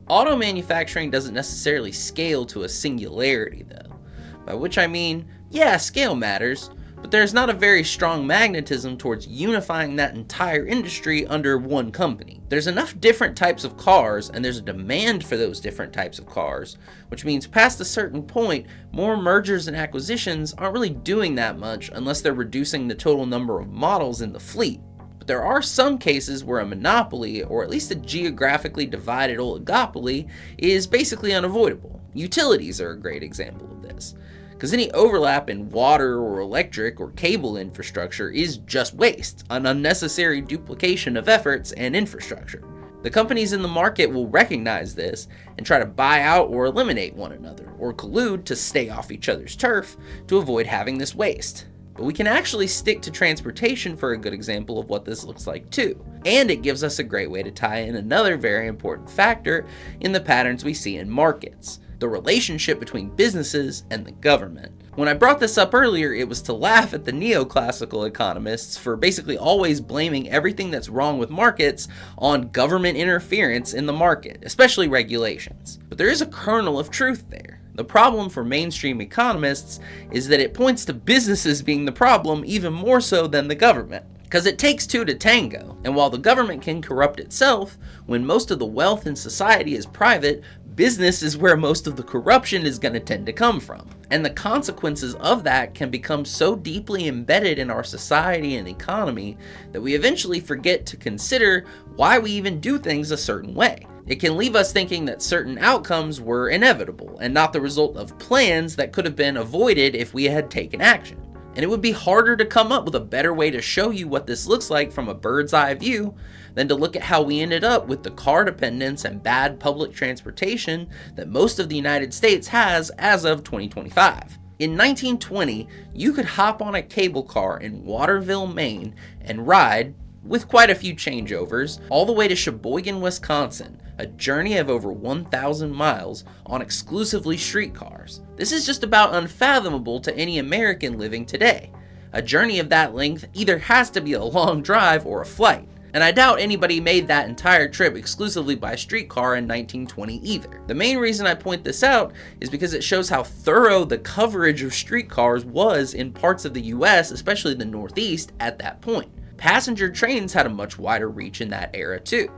Auto manufacturing doesn't necessarily scale to a singularity though, by which I mean, yeah, scale matters, but there's not a very strong magnetism towards unifying that entire industry under one company. There's enough different types of cars, and there's a demand for those different types of cars, which means past a certain point, more mergers and acquisitions aren't really doing that much unless they're reducing the total number of models in the fleet. But there are some cases where a monopoly, or at least a geographically divided oligopoly, is basically unavoidable. Utilities are a great example of this, because any overlap in water or electric or cable infrastructure is just waste, an unnecessary duplication of efforts and infrastructure. The companies in the market will recognize this and try to buy out or eliminate one another, or collude to stay off each other's turf to avoid having this waste. But we can actually stick to transportation for a good example of what this looks like too. And it gives us a great way to tie in another very important factor in the patterns we see in markets: the relationship between businesses and the government. When I brought this up earlier, it was to laugh at the neoclassical economists for basically always blaming everything that's wrong with markets on government interference in the market, especially regulations. But there is a kernel of truth there. The problem for mainstream economists is that it points to businesses being the problem even more so than the government. Because it takes two to tango, and while the government can corrupt itself, when most of the wealth in society is private, business is where most of the corruption is going to tend to come from. And the consequences of that can become so deeply embedded in our society and economy that we eventually forget to consider why we even do things a certain way. It can leave us thinking that certain outcomes were inevitable and not the result of plans that could have been avoided if we had taken action. And it would be harder to come up with a better way to show you what this looks like from a bird's eye view than to look at how we ended up with the car dependence and bad public transportation that most of the United States has as of 2025. In 1920, you could hop on a cable car in Waterville, Maine, and ride, with quite a few changeovers, all the way to Sheboygan, Wisconsin, a journey of over 1,000 miles on exclusively streetcars. This is just about unfathomable to any American living today. A journey of that length either has to be a long drive or a flight. And I doubt anybody made that entire trip exclusively by streetcar in 1920 either. The main reason I point this out is because it shows how thorough the coverage of streetcars was in parts of the US, especially the Northeast, at that point. Passenger trains had a much wider reach in that era too,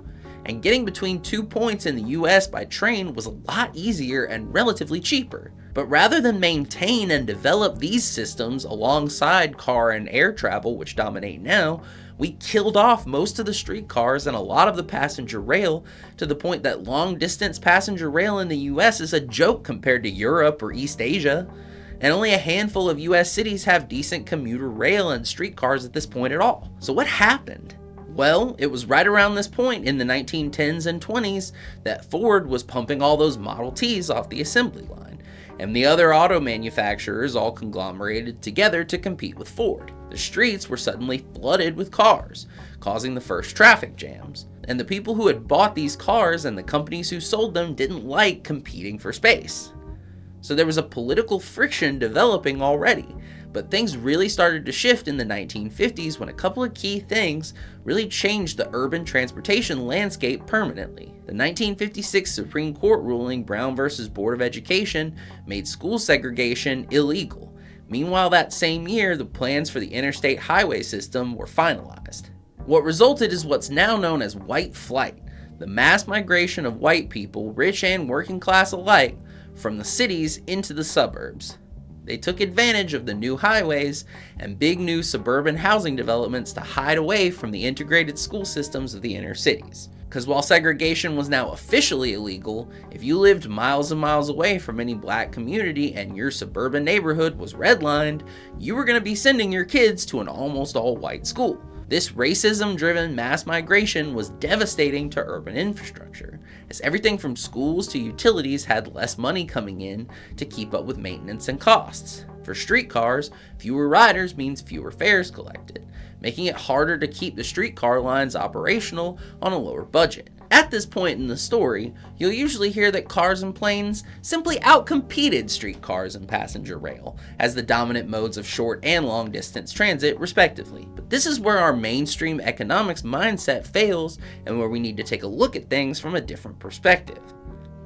and getting between 2 points in the US by train was a lot easier and relatively cheaper. But rather than maintain and develop these systems alongside car and air travel, which dominate now, we killed off most of the streetcars and a lot of the passenger rail, to the point that long-distance passenger rail in the US is a joke compared to Europe or East Asia. And only a handful of US cities have decent commuter rail and streetcars at this point at all. So what happened? Well, it was right around this point in the 1910s and 20s that Ford was pumping all those Model Ts off the assembly line, and the other auto manufacturers all conglomerated together to compete with Ford. The streets were suddenly flooded with cars, causing the first traffic jams. And the people who had bought these cars and the companies who sold them didn't like competing for space. So there was a political friction developing already, but things really started to shift in the 1950s when a couple of key things really changed the urban transportation landscape permanently. The 1956 Supreme Court ruling Brown versus Board of Education made school segregation illegal. Meanwhile, that same year, the plans for the interstate highway system were finalized. What resulted is what's now known as white flight, the mass migration of white people, rich and working class alike, from the cities into the suburbs. They took advantage of the new highways and big new suburban housing developments to hide away from the integrated school systems of the inner cities. Because while segregation was now officially illegal, if you lived miles and miles away from any black community and your suburban neighborhood was redlined, you were going to be sending your kids to an almost all-white school. This racism-driven mass migration was devastating to urban infrastructure, as everything from schools to utilities had less money coming in to keep up with maintenance and costs. For streetcars, fewer riders means fewer fares collected, making it harder to keep the streetcar lines operational on a lower budget. At this point in the story, you'll usually hear that cars and planes simply outcompeted streetcars and passenger rail as the dominant modes of short and long distance transit, respectively. But this is where our mainstream economics mindset fails and where we need to take a look at things from a different perspective.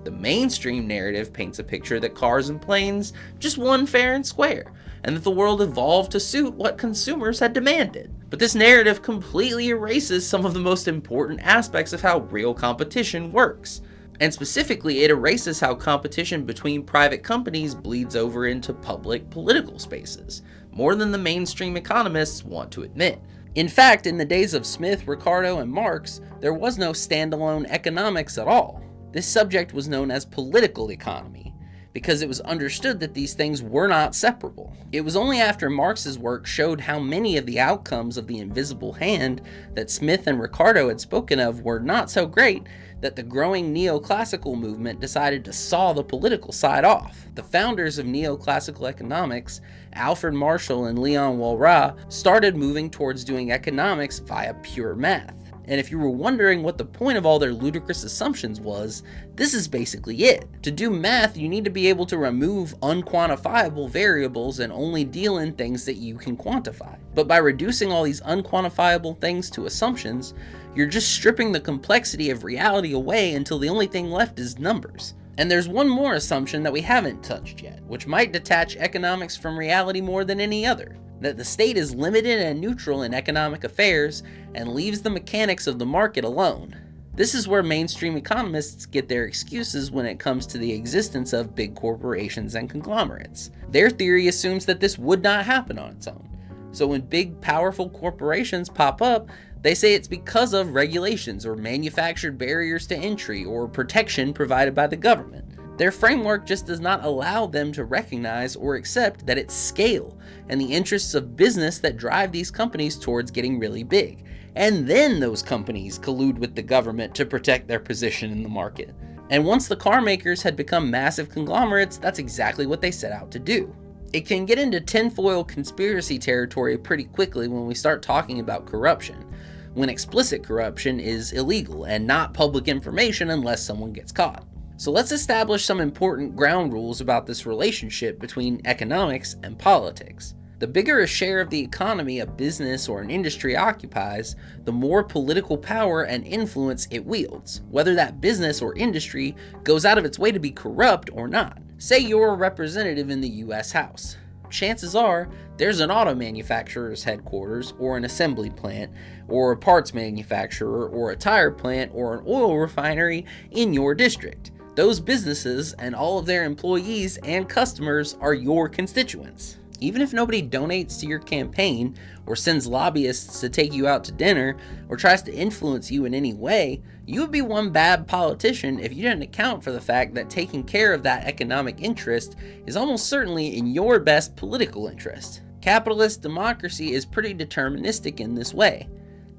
The mainstream narrative paints a picture that cars and planes just won fair and square, and that the world evolved to suit what consumers had demanded. But this narrative completely erases some of the most important aspects of how real competition works. And specifically, it erases how competition between private companies bleeds over into public political spaces, more than the mainstream economists want to admit. In fact, in the days of Smith, Ricardo, and Marx, there was no standalone economics at all. This subject was known as political economy, because it was understood that these things were not separable. It was only after Marx's work showed how many of the outcomes of the invisible hand that Smith and Ricardo had spoken of were not so great that the growing neoclassical movement decided to saw the political side off. The founders of neoclassical economics, Alfred Marshall and Leon Walras, started moving towards doing economics via pure math. And if you were wondering what the point of all their ludicrous assumptions was, this is basically it. To do math, you need to be able to remove unquantifiable variables and only deal in things that you can quantify. But by reducing all these unquantifiable things to assumptions, you're just stripping the complexity of reality away until the only thing left is numbers. And there's one more assumption that we haven't touched yet, which might detach economics from reality more than any other. That the state is limited and neutral in economic affairs and leaves the mechanics of the market alone. This is where mainstream economists get their excuses when it comes to the existence of big corporations and conglomerates. Their theory assumes that this would not happen on its own. So when big, powerful corporations pop up, they say it's because of regulations or manufactured barriers to entry or protection provided by the government. Their framework just does not allow them to recognize or accept that it's scale and the interests of business that drive these companies towards getting really big. And then those companies collude with the government to protect their position in the market. And once the car makers had become massive conglomerates, that's exactly what they set out to do. It can get into tinfoil conspiracy territory pretty quickly when we start talking about corruption, when explicit corruption is illegal and not public information unless someone gets caught. So let's establish some important ground rules about this relationship between economics and politics. The bigger a share of the economy a business or an industry occupies, the more political power and influence it wields, whether that business or industry goes out of its way to be corrupt or not. Say you're a representative in the US House. Chances are there's an auto manufacturer's headquarters or an assembly plant or a parts manufacturer or a tire plant or an oil refinery in your district. Those businesses and all of their employees and customers are your constituents. Even if nobody donates to your campaign or sends lobbyists to take you out to dinner or tries to influence you in any way, you would be one bad politician if you didn't account for the fact that taking care of that economic interest is almost certainly in your best political interest. Capitalist democracy is pretty deterministic in this way.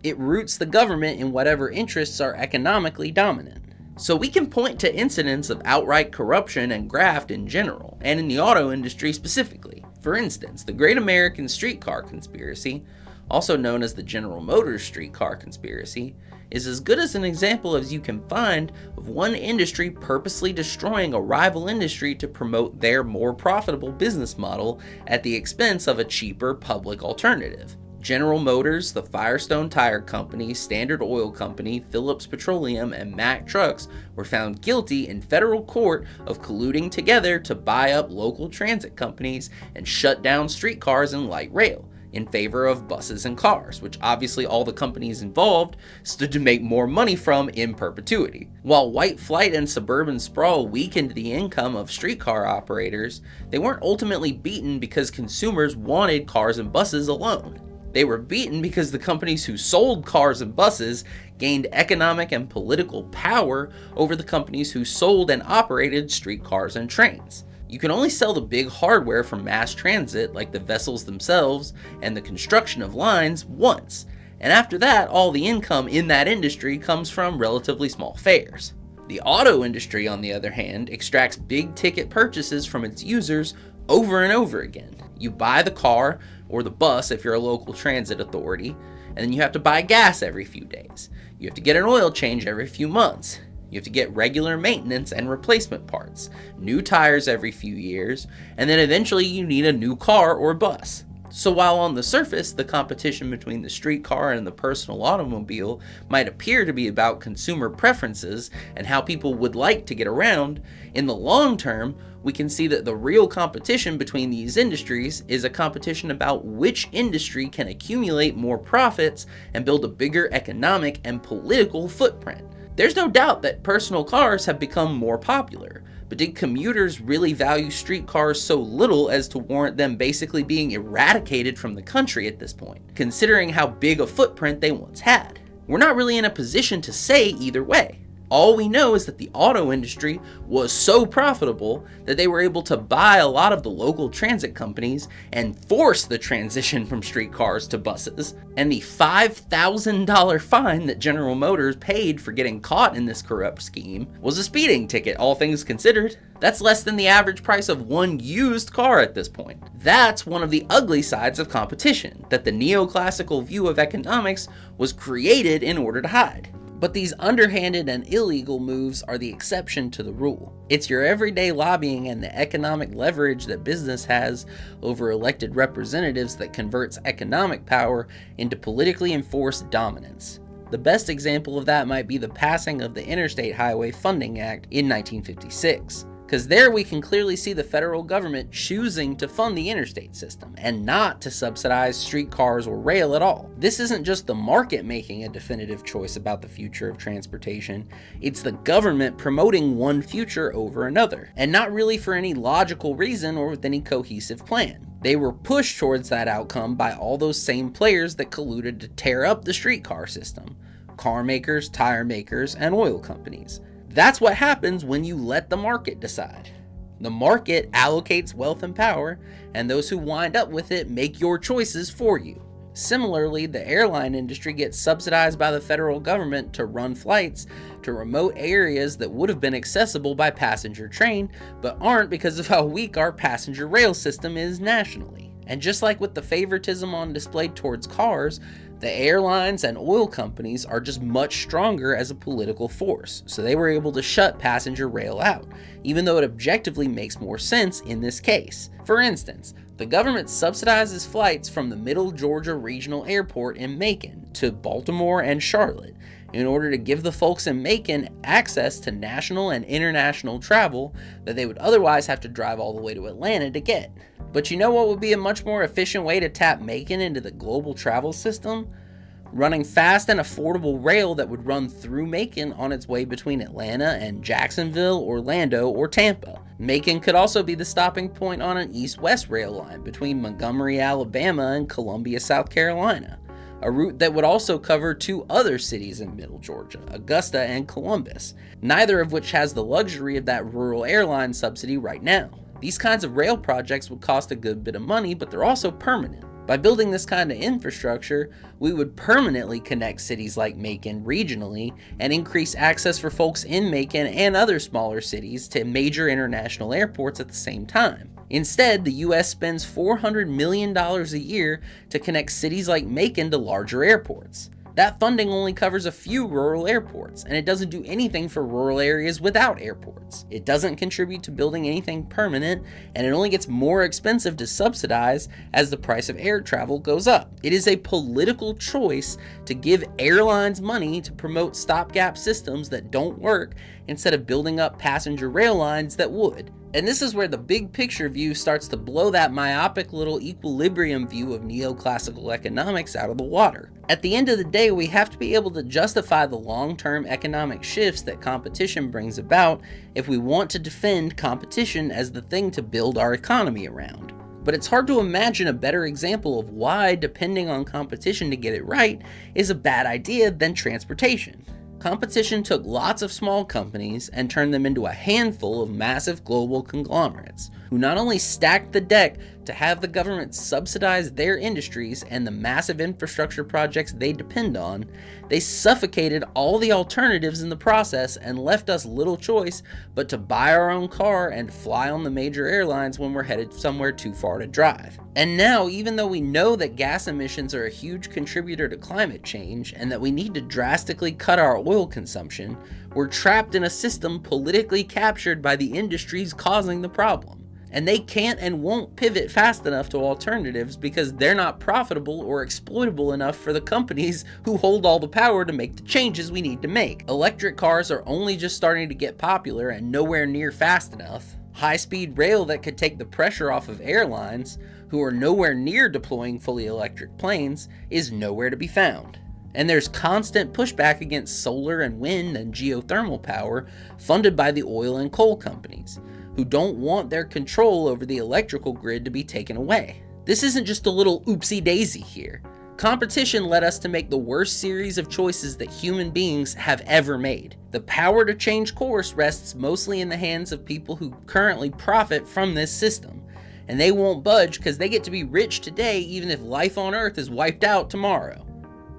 It roots the government in whatever interests are economically dominant. So we can point to incidents of outright corruption and graft in general, and in the auto industry specifically. For instance, the Great American Streetcar Conspiracy, also known as the General Motors Streetcar Conspiracy, is as good as an example as you can find of one industry purposely destroying a rival industry to promote their more profitable business model at the expense of a cheaper public alternative. General Motors, the Firestone Tire Company, Standard Oil Company, Phillips Petroleum, and Mack Trucks were found guilty in federal court of colluding together to buy up local transit companies and shut down streetcars and light rail, in favor of buses and cars, which obviously all the companies involved stood to make more money from in perpetuity. While white flight and suburban sprawl weakened the income of streetcar operators, they weren't ultimately beaten because consumers wanted cars and buses alone. They were beaten because the companies who sold cars and buses gained economic and political power over the companies who sold and operated streetcars and trains. You can only sell the big hardware for mass transit, like the vessels themselves and the construction of lines, once, and after that, all the income in that industry comes from relatively small fares. The auto industry, on the other hand, extracts big ticket purchases from its users over and over again. You buy the car or the bus if you're a local transit authority, and then you have to buy gas every few days. You have to get an oil change every few months. You have to get regular maintenance and replacement parts, new tires every few years, and then eventually you need a new car or bus. So while on the surface, the competition between the streetcar and the personal automobile might appear to be about consumer preferences and how people would like to get around, in the long term, we can see that the real competition between these industries is a competition about which industry can accumulate more profits and build a bigger economic and political footprint. There's no doubt that personal cars have become more popular, but did commuters really value streetcars so little as to warrant them basically being eradicated from the country at this point, considering how big a footprint they once had? We're not really in a position to say either way. All we know is that the auto industry was so profitable that they were able to buy a lot of the local transit companies and force the transition from streetcars to buses. And the $5,000 fine that General Motors paid for getting caught in this corrupt scheme was a speeding ticket, all things considered. That's less than the average price of one used car at this point. That's one of the ugly sides of competition that the neoclassical view of economics was created in order to hide. But these underhanded and illegal moves are the exception to the rule. It's your everyday lobbying and the economic leverage that business has over elected representatives that converts economic power into politically enforced dominance. The best example of that might be the passing of the Interstate Highway Funding Act in 1956. Because there we can clearly see the federal government choosing to fund the interstate system and not to subsidize streetcars or rail at all. This isn't just the market making a definitive choice about the future of transportation, it's the government promoting one future over another, and not really for any logical reason or with any cohesive plan. They were pushed towards that outcome by all those same players that colluded to tear up the streetcar system: car makers, tire makers, and oil companies. That's what happens when you let the market decide. The market allocates wealth and power, and those who wind up with it make your choices for you. Similarly, the airline industry gets subsidized by the federal government to run flights to remote areas that would have been accessible by passenger train, but aren't because of how weak our passenger rail system is nationally. And just like with the favoritism on display towards cars, the airlines and oil companies are just much stronger as a political force, so they were able to shut passenger rail out, even though it objectively makes more sense in this case. For instance, the government subsidizes flights from the Middle Georgia Regional Airport in Macon to Baltimore and Charlotte in order to give the folks in Macon access to national and international travel that they would otherwise have to drive all the way to Atlanta to get. But you know what would be a much more efficient way to tap Macon into the global travel system? Running fast and affordable rail that would run through Macon on its way between Atlanta and Jacksonville, Orlando, or Tampa. Macon could also be the stopping point on an east-west rail line between Montgomery, Alabama and Columbia, South Carolina. A route that would also cover two other cities in Middle Georgia, Augusta and Columbus, neither of which has the luxury of that rural airline subsidy right now. These kinds of rail projects would cost a good bit of money, but they're also permanent. By building this kind of infrastructure, we would permanently connect cities like Macon regionally and increase access for folks in Macon and other smaller cities to major international airports at the same time. Instead, the US spends $400 million a year to connect cities like Macon to larger airports. That funding only covers a few rural airports, and it doesn't do anything for rural areas without airports. It doesn't contribute to building anything permanent, and it only gets more expensive to subsidize as the price of air travel goes up. It is a political choice to give airlines money to promote stopgap systems that don't work instead of building up passenger rail lines that would. And this is where the big picture view starts to blow that myopic little equilibrium view of neoclassical economics out of the water. At the end of the day, we have to be able to justify the long-term economic shifts that competition brings about if we want to defend competition as the thing to build our economy around. But it's hard to imagine a better example of why depending on competition to get it right is a bad idea than transportation. Competition took lots of small companies and turned them into a handful of massive global conglomerates, who not only stacked the deck to have the government subsidize their industries and the massive infrastructure projects they depend on, they suffocated all the alternatives in the process and left us little choice but to buy our own car and fly on the major airlines when we're headed somewhere too far to drive. And now, even though we know that gas emissions are a huge contributor to climate change and that we need to drastically cut our oil consumption, we're trapped in a system politically captured by the industries causing the problem. And they can't and won't pivot fast enough to alternatives because they're not profitable or exploitable enough for the companies who hold all the power to make the changes we need to make. Electric cars are only just starting to get popular and nowhere near fast enough. High-speed rail that could take the pressure off of airlines, who are nowhere near deploying fully electric planes, is nowhere to be found. And there's constant pushback against solar and wind and geothermal power funded by the oil and coal companies, who don't want their control over the electrical grid to be taken away. This isn't just a little oopsie daisy here. Competition led us to make the worst series of choices that human beings have ever made. The power to change course rests mostly in the hands of people who currently profit from this system, and they won't budge because they get to be rich today even if life on Earth is wiped out tomorrow.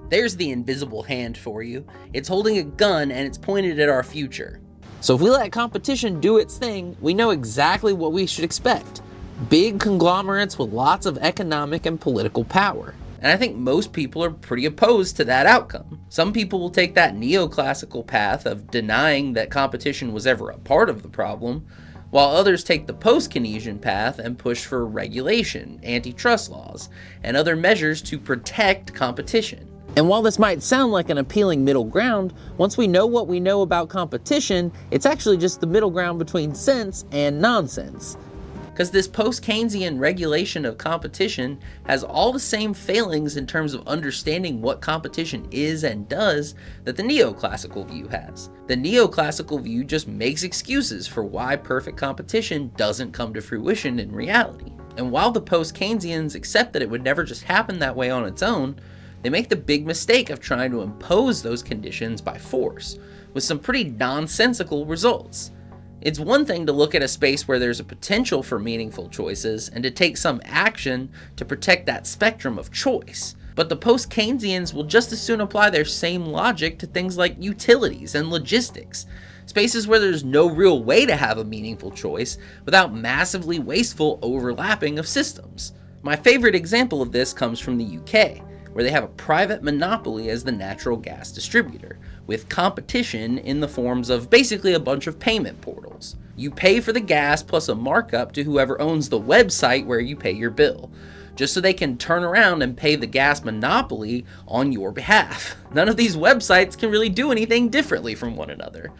There's the invisible hand for you. It's holding a gun and it's pointed at our future. So if we let competition do its thing, we know exactly what we should expect. Big conglomerates with lots of economic and political power. And I think most people are pretty opposed to that outcome. Some people will take that neoclassical path of denying that competition was ever a part of the problem, while others take the post-Keynesian path and push for regulation, antitrust laws, and other measures to protect competition. And while this might sound like an appealing middle ground, once we know what we know about competition, it's actually just the middle ground between sense and nonsense. Because this post-Keynesian regulation of competition has all the same failings in terms of understanding what competition is and does that the neoclassical view has. The neoclassical view just makes excuses for why perfect competition doesn't come to fruition in reality. And while the post-Keynesians accept that it would never just happen that way on its own, they make the big mistake of trying to impose those conditions by force, with some pretty nonsensical results. It's one thing to look at a space where there's a potential for meaningful choices and to take some action to protect that spectrum of choice. But the post-Keynesians will just as soon apply their same logic to things like utilities and logistics, spaces where there's no real way to have a meaningful choice without massively wasteful overlapping of systems. My favorite example of this comes from the UK, where they have a private monopoly as the natural gas distributor, with competition in the forms of basically a bunch of payment portals. You pay for the gas plus a markup to whoever owns the website where you pay your bill, just so they can turn around and pay the gas monopoly on your behalf. None of these websites can really do anything differently from one another.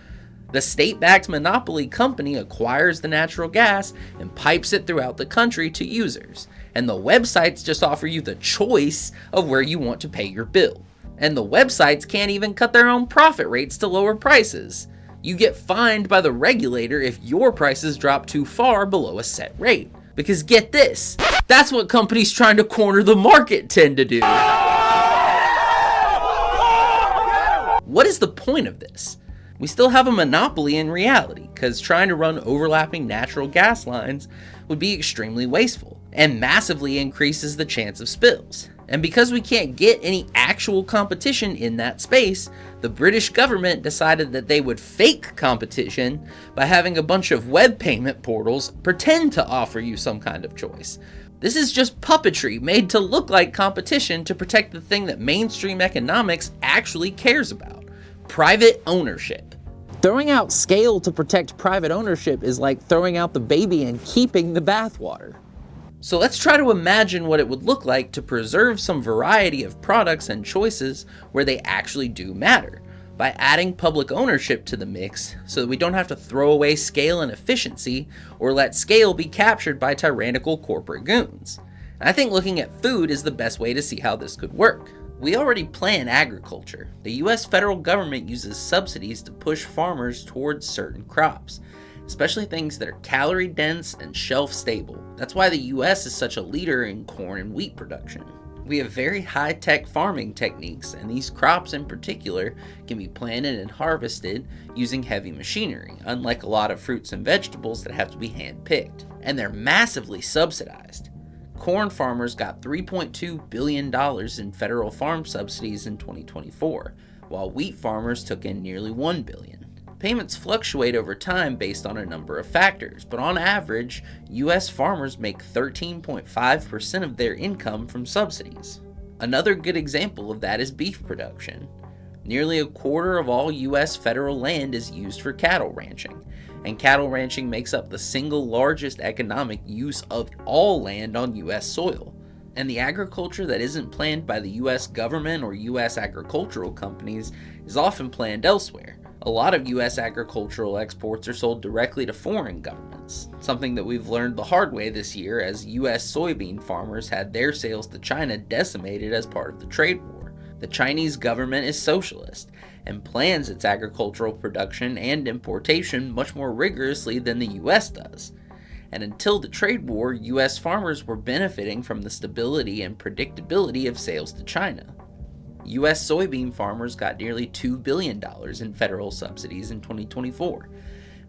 The state-backed monopoly company acquires the natural gas and pipes it throughout the country to users, and the websites just offer you the choice of where you want to pay your bill. And the websites can't even cut their own profit rates to lower prices. You get fined by the regulator if your prices drop too far below a set rate. Because get this, that's what companies trying to corner the market tend to do. What is the point of this? We still have a monopoly in reality, because trying to run overlapping natural gas lines would be extremely wasteful and massively increases the chance of spills. And because we can't get any actual competition in that space, the British government decided that they would fake competition by having a bunch of web payment portals pretend to offer you some kind of choice. This is just puppetry made to look like competition to protect the thing that mainstream economics actually cares about: private ownership. Throwing out scale to protect private ownership is like throwing out the baby and keeping the bathwater. So let's try to imagine what it would look like to preserve some variety of products and choices where they actually do matter, by adding public ownership to the mix so that we don't have to throw away scale and efficiency or let scale be captured by tyrannical corporate goons. And I think looking at food is the best way to see how this could work. We already plan agriculture. The US federal government uses subsidies to push farmers towards certain crops, especially things that are calorie dense and shelf stable. That's why the US is such a leader in corn and wheat production. We have very high-tech farming techniques, and these crops in particular can be planted and harvested using heavy machinery, unlike a lot of fruits and vegetables that have to be hand-picked. And they're massively subsidized. Corn farmers got $3.2 billion in federal farm subsidies in 2024, while wheat farmers took in nearly $1 billion. Payments fluctuate over time based on a number of factors, but on average, US farmers make 13.5% of their income from subsidies. Another good example of that is beef production. Nearly a quarter of all US federal land is used for cattle ranching, and cattle ranching makes up the single largest economic use of all land on US soil. And the agriculture that isn't planned by the US government or US agricultural companies is often planned elsewhere. A lot of US agricultural exports are sold directly to foreign governments, something that we've learned the hard way this year as US soybean farmers had their sales to China decimated as part of the trade war. The Chinese government is socialist and plans its agricultural production and importation much more rigorously than the US does. And until the trade war, US farmers were benefiting from the stability and predictability of sales to China. US soybean farmers got nearly $2 billion in federal subsidies in 2024,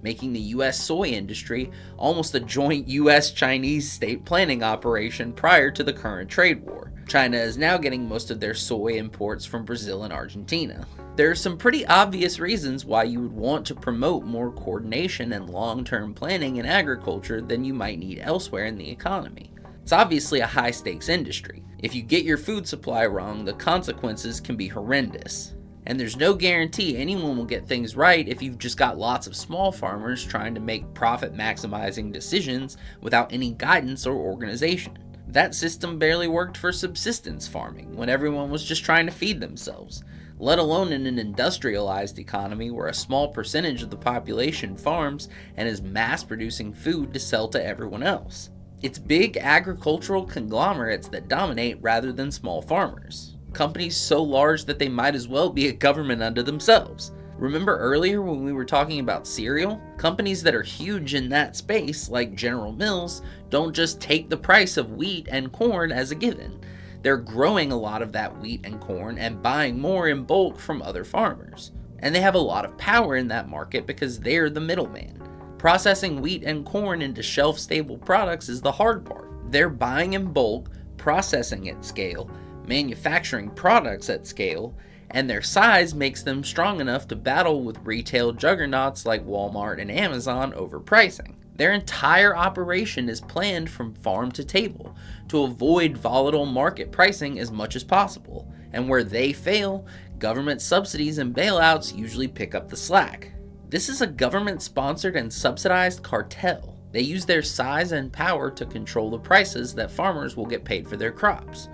making the US soy industry almost a joint US-Chinese state planning operation prior to the current trade war. China is now getting most of their soy imports from Brazil and Argentina. There are some pretty obvious reasons why you would want to promote more coordination and long-term planning in agriculture than you might need elsewhere in the economy. It's obviously a high-stakes industry. If you get your food supply wrong, the consequences can be horrendous. And there's no guarantee anyone will get things right if you've just got lots of small farmers trying to make profit-maximizing decisions without any guidance or organization. That system barely worked for subsistence farming when everyone was just trying to feed themselves, let alone in an industrialized economy where a small percentage of the population farms and is mass-producing food to sell to everyone else. It's big agricultural conglomerates that dominate rather than small farmers. Companies so large that they might as well be a government unto themselves. Remember earlier when we were talking about cereal? Companies that are huge in that space, like General Mills, don't just take the price of wheat and corn as a given. They're growing a lot of that wheat and corn and buying more in bulk from other farmers. And they have a lot of power in that market because they're the middleman. Processing wheat and corn into shelf-stable products is the hard part. They're buying in bulk, processing at scale, manufacturing products at scale, and their size makes them strong enough to battle with retail juggernauts like Walmart and Amazon over pricing. Their entire operation is planned from farm to table to avoid volatile market pricing as much as possible, and where they fail, government subsidies and bailouts usually pick up the slack. This is a government-sponsored and subsidized cartel. They use their size and power to control the prices that farmers will get paid for their crops.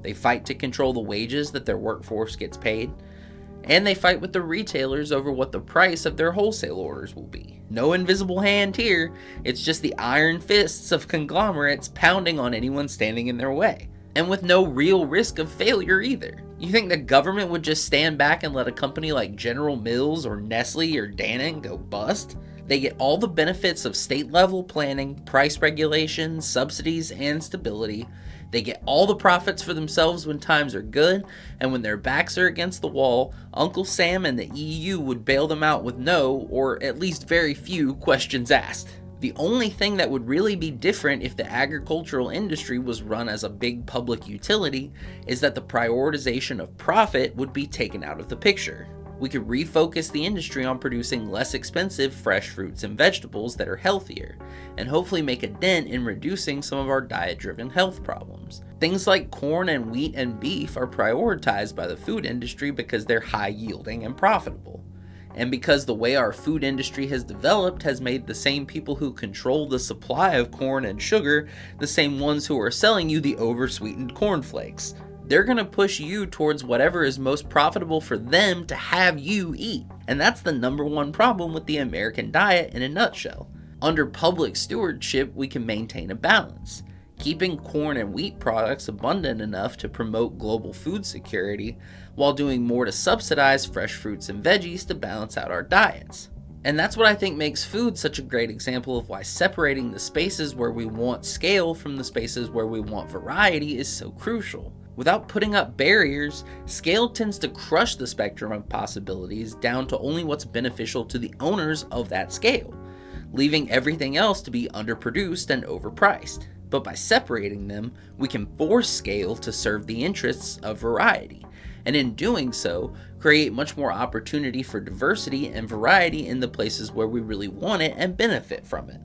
They fight to control the wages that their workforce gets paid, and they fight with the retailers over what the price of their wholesale orders will be. No invisible hand here, it's just the iron fists of conglomerates pounding on anyone standing in their way. And with no real risk of failure either. You think the government would just stand back and let a company like General Mills or Nestle or Dannon go bust? They get all the benefits of state-level planning, price regulation, subsidies, and stability. They get all the profits for themselves when times are good, and when their backs are against the wall, Uncle Sam and the EU would bail them out with no, or at least very few, questions asked. The only thing that would really be different if the agricultural industry was run as a big public utility is that the prioritization of profit would be taken out of the picture. We could refocus the industry on producing less expensive fresh fruits and vegetables that are healthier, and hopefully make a dent in reducing some of our diet-driven health problems. Things like corn and wheat and beef are prioritized by the food industry because they're high-yielding and profitable. And because the way our food industry has developed has made the same people who control the supply of corn and sugar the same ones who are selling you the oversweetened cornflakes. they're going to push you towards whatever is most profitable for them to have you eat. And that's the number one problem with the American diet in a nutshell. Under public stewardship, we can maintain a balance, keeping corn and wheat products abundant enough to promote global food security, while doing more to subsidize fresh fruits and veggies to balance out our diets. And that's what I think makes food such a great example of why separating the spaces where we want scale from the spaces where we want variety is so crucial. Without putting up barriers, scale tends to crush the spectrum of possibilities down to only what's beneficial to the owners of that scale, leaving everything else to be underproduced and overpriced. But by separating them, we can force scale to serve the interests of variety, and in doing so, create much more opportunity for diversity and variety in the places where we really want it and benefit from it.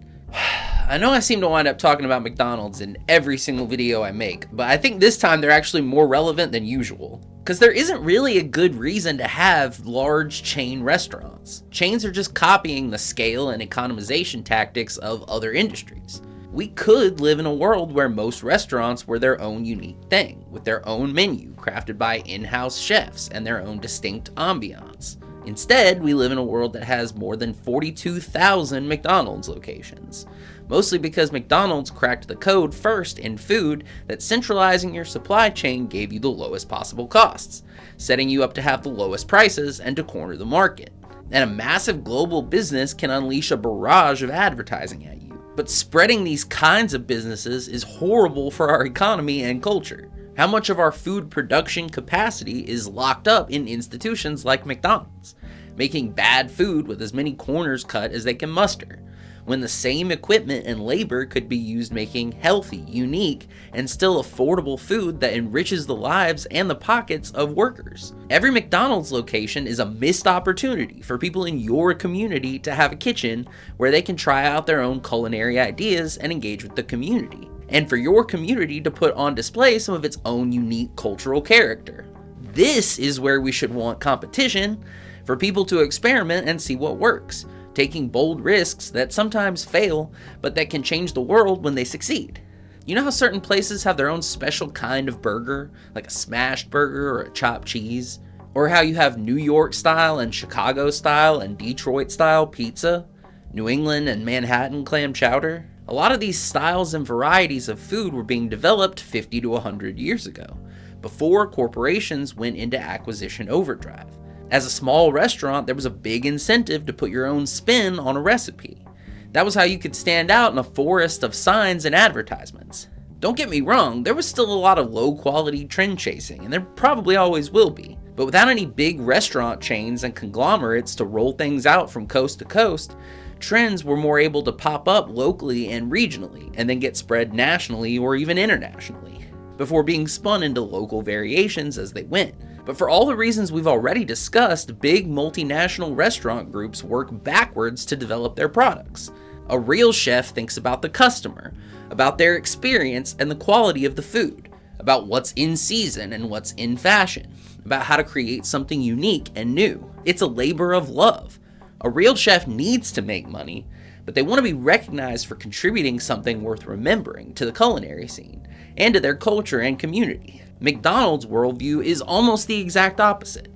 I know I seem to wind up talking about McDonald's in every single video I make, but I think this time they're actually more relevant than usual. Because there isn't really a good reason to have large chain restaurants. Chains are just copying the scale and economization tactics of other industries. We could live in a world where most restaurants were their own unique thing, with their own menu crafted by in-house chefs and their own distinct ambiance. Instead, we live in a world that has more than 42,000 McDonald's locations, mostly because McDonald's cracked the code first in food that centralizing your supply chain gave you the lowest possible costs, setting you up to have the lowest prices and to corner the market. And a massive global business can unleash a barrage of advertising at you. But spreading these kinds of businesses is horrible for our economy and culture. How much of our food production capacity is locked up in institutions like McDonald's, making bad food with as many corners cut as they can muster, when the same equipment and labor could be used making healthy, unique, and still affordable food that enriches the lives and the pockets of workers. Every McDonald's location is a missed opportunity for people in your community to have a kitchen where they can try out their own culinary ideas and engage with the community, and for your community to put on display some of its own unique cultural character. This is where we should want competition, for people to experiment and see what works, taking bold risks that sometimes fail, but that can change the world when they succeed. You know how certain places have their own special kind of burger, like a smashed burger or a chopped cheese? Or how you have New York style and Chicago style and Detroit style pizza, New England and Manhattan clam chowder? A lot of these styles and varieties of food were being developed 50 to 100 years ago, before corporations went into acquisition overdrive. As a small restaurant, there was a big incentive to put your own spin on a recipe. That was how you could stand out in a forest of signs and advertisements. Don't get me wrong, there was still a lot of low-quality trend chasing, and there probably always will be. But without any big restaurant chains and conglomerates to roll things out from coast to coast, trends were more able to pop up locally and regionally, and then get spread nationally or even internationally, before being spun into local variations as they went. But for all the reasons we've already discussed, big multinational restaurant groups work backwards to develop their products. A real chef thinks about the customer, about their experience and the quality of the food, about what's in season and what's in fashion, about how to create something unique and new. It's a labor of love. A real chef needs to make money, but they want to be recognized for contributing something worth remembering to the culinary scene and to their culture and community. McDonald's worldview is almost the exact opposite.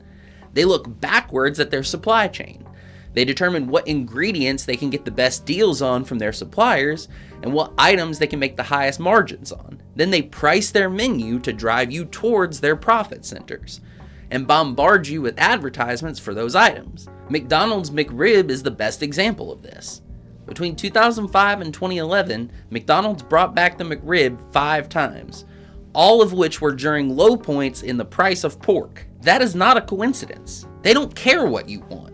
They look backwards at their supply chain. They determine what ingredients they can get the best deals on from their suppliers and what items they can make the highest margins on. Then they price their menu to drive you towards their profit centers and bombard you with advertisements for those items. McDonald's McRib is the best example of this. Between 2005 and 2011, McDonald's brought back the McRib 5 times, all of which were during low points in the price of pork. That is not a coincidence. They don't care what you want.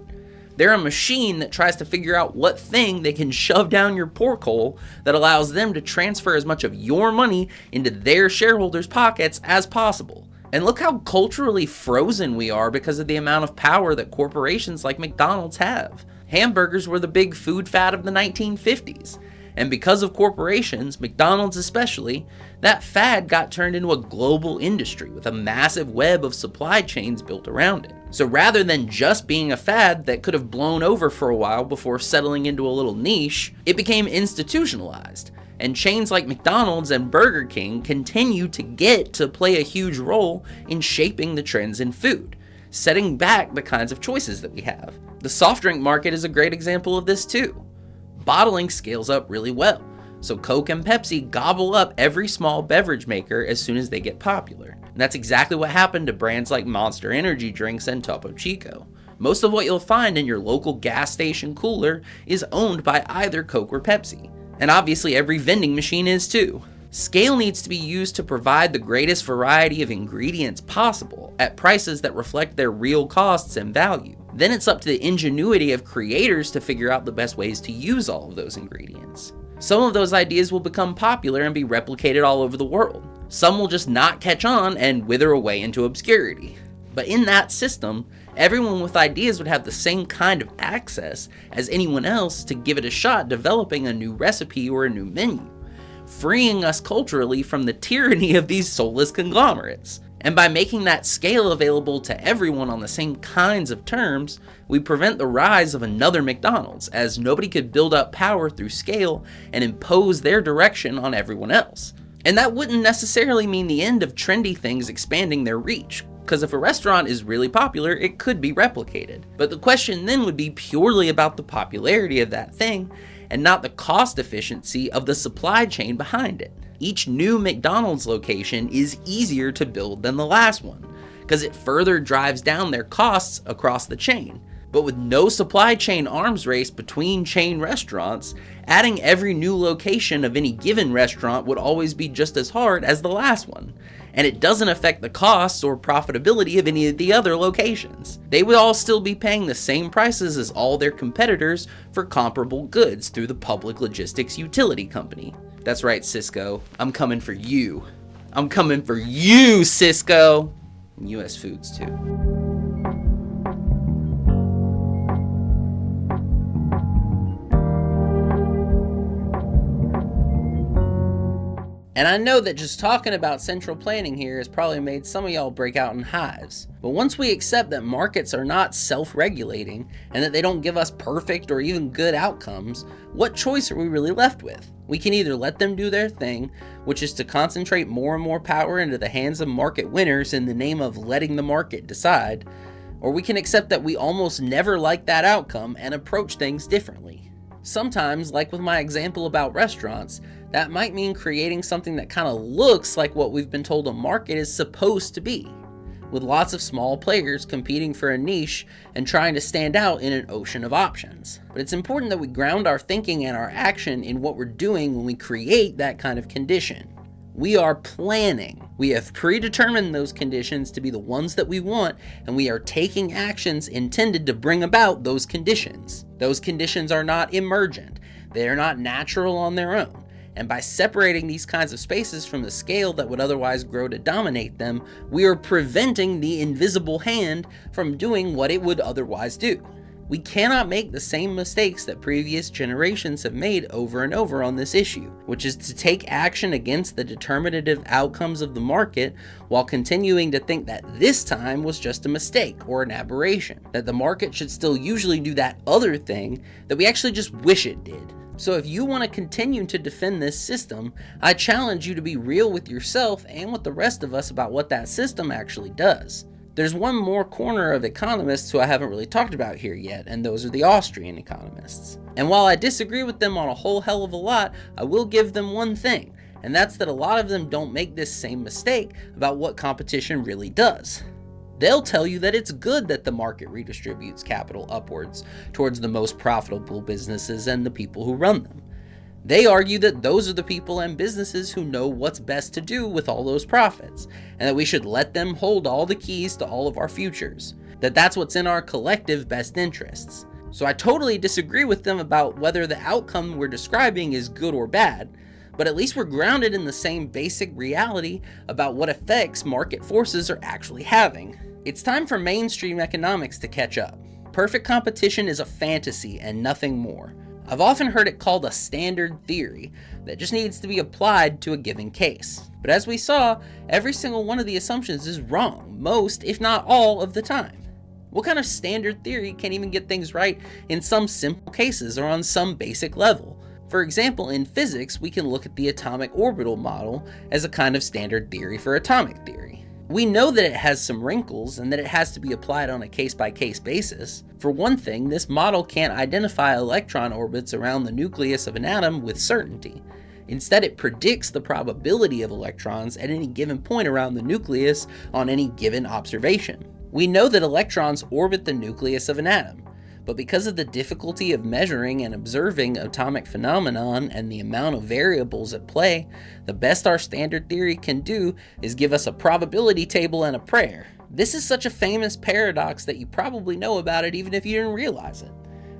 They're a machine that tries to figure out what thing they can shove down your pork hole that allows them to transfer as much of your money into their shareholders' pockets as possible. And look how culturally frozen we are because of the amount of power that corporations like McDonald's have. Hamburgers were the big food fad of the 1950s. And because of corporations, McDonald's especially, that fad got turned into a global industry with a massive web of supply chains built around it. So rather than just being a fad that could have blown over for a while before settling into a little niche, it became institutionalized, And chains like McDonald's and Burger King continue to get to play a huge role in shaping the trends in food, setting back the kinds of choices that we have. The soft drink market is a great example of this too. Bottling scales up really well, so Coke and Pepsi gobble up every small beverage maker as soon as they get popular. And that's exactly what happened to brands like Monster Energy drinks and Topo Chico. Most of what you'll find in your local gas station cooler is owned by either Coke or Pepsi. And obviously every vending machine is too. Scale needs to be used to provide the greatest variety of ingredients possible at prices that reflect their real costs and value. Then it's up to the ingenuity of creators to figure out the best ways to use all of those ingredients. Some of those ideas will become popular and be replicated all over the world. Some will just not catch on and wither away into obscurity. But in that system, everyone with ideas would have the same kind of access as anyone else to give it a shot developing a new recipe or a new menu, freeing us culturally from the tyranny of these soulless conglomerates. And by making that scale available to everyone on the same kinds of terms, we prevent the rise of another McDonald's, as nobody could build up power through scale and impose their direction on everyone else. And that wouldn't necessarily mean the end of trendy things expanding their reach, because if a restaurant is really popular, it could be replicated. But the question then would be purely about the popularity of that thing, and not the cost efficiency of the supply chain behind it. Each new McDonald's location is easier to build than the last one, because it further drives down their costs across the chain. But with no supply chain arms race between chain restaurants, adding every new location of any given restaurant would always be just as hard as the last one. And it doesn't affect the costs or profitability of any of the other locations. They would all still be paying the same prices as all their competitors for comparable goods through the public logistics utility company. That's right, Cisco. I'm coming for you. I'm coming for you, Cisco! And US Foods, too. And I know that just talking about central planning here has probably made some of y'all break out in hives. But once we accept that markets are not self-regulating and that they don't give us perfect or even good outcomes, what choice are we really left with? We can either let them do their thing, which is to concentrate more and more power into the hands of market winners in the name of letting the market decide, or we can accept that we almost never like that outcome and approach things differently. Sometimes, like with my example about restaurants, that might mean creating something that kind of looks like what we've been told a market is supposed to be, with lots of small players competing for a niche and trying to stand out in an ocean of options. But it's important that we ground our thinking and our action in what we're doing when we create that kind of condition. We are planning. We have predetermined those conditions to be the ones that we want, and we are taking actions intended to bring about those conditions. Those conditions are not emergent. They are not natural on their own. And by separating these kinds of spaces from the scale that would otherwise grow to dominate them, we are preventing the invisible hand from doing what it would otherwise do. We cannot make the same mistakes that previous generations have made over and over on this issue, which is to take action against the determinative outcomes of the market while continuing to think that this time was just a mistake or an aberration, that the market should still usually do that other thing that we actually just wish it did. So if you want to continue to defend this system, I challenge you to be real with yourself and with the rest of us about what that system actually does. There's one more corner of economists who I haven't really talked about here yet, and those are the Austrian economists. And while I disagree with them on a whole hell of a lot, I will give them one thing, and that's that a lot of them don't make this same mistake about what competition really does. They'll tell you that it's good that the market redistributes capital upwards towards the most profitable businesses and the people who run them. They argue that those are the people and businesses who know what's best to do with all those profits, and that we should let them hold all the keys to all of our futures, that that's what's in our collective best interests. So I totally disagree with them about whether the outcome we're describing is good or bad, but at least we're grounded in the same basic reality about what effects market forces are actually having. It's time for mainstream economics to catch up. Perfect competition is a fantasy and nothing more. I've often heard it called a standard theory that just needs to be applied to a given case. But as we saw, every single one of the assumptions is wrong, most, if not all, of the time. What kind of standard theory can't even get things right in some simple cases or on some basic level? For example, in physics, we can look at the atomic orbital model as a kind of standard theory for atomic theory. We know that it has some wrinkles and that it has to be applied on a case-by-case basis. For one thing, this model can't identify electron orbits around the nucleus of an atom with certainty. Instead, it predicts the probability of electrons at any given point around the nucleus on any given observation. We know that electrons orbit the nucleus of an atom, but because of the difficulty of measuring and observing atomic phenomenon and the amount of variables at play, the best our standard theory can do is give us a probability table and a prayer. This is such a famous paradox that you probably know about it even if you didn't realize it.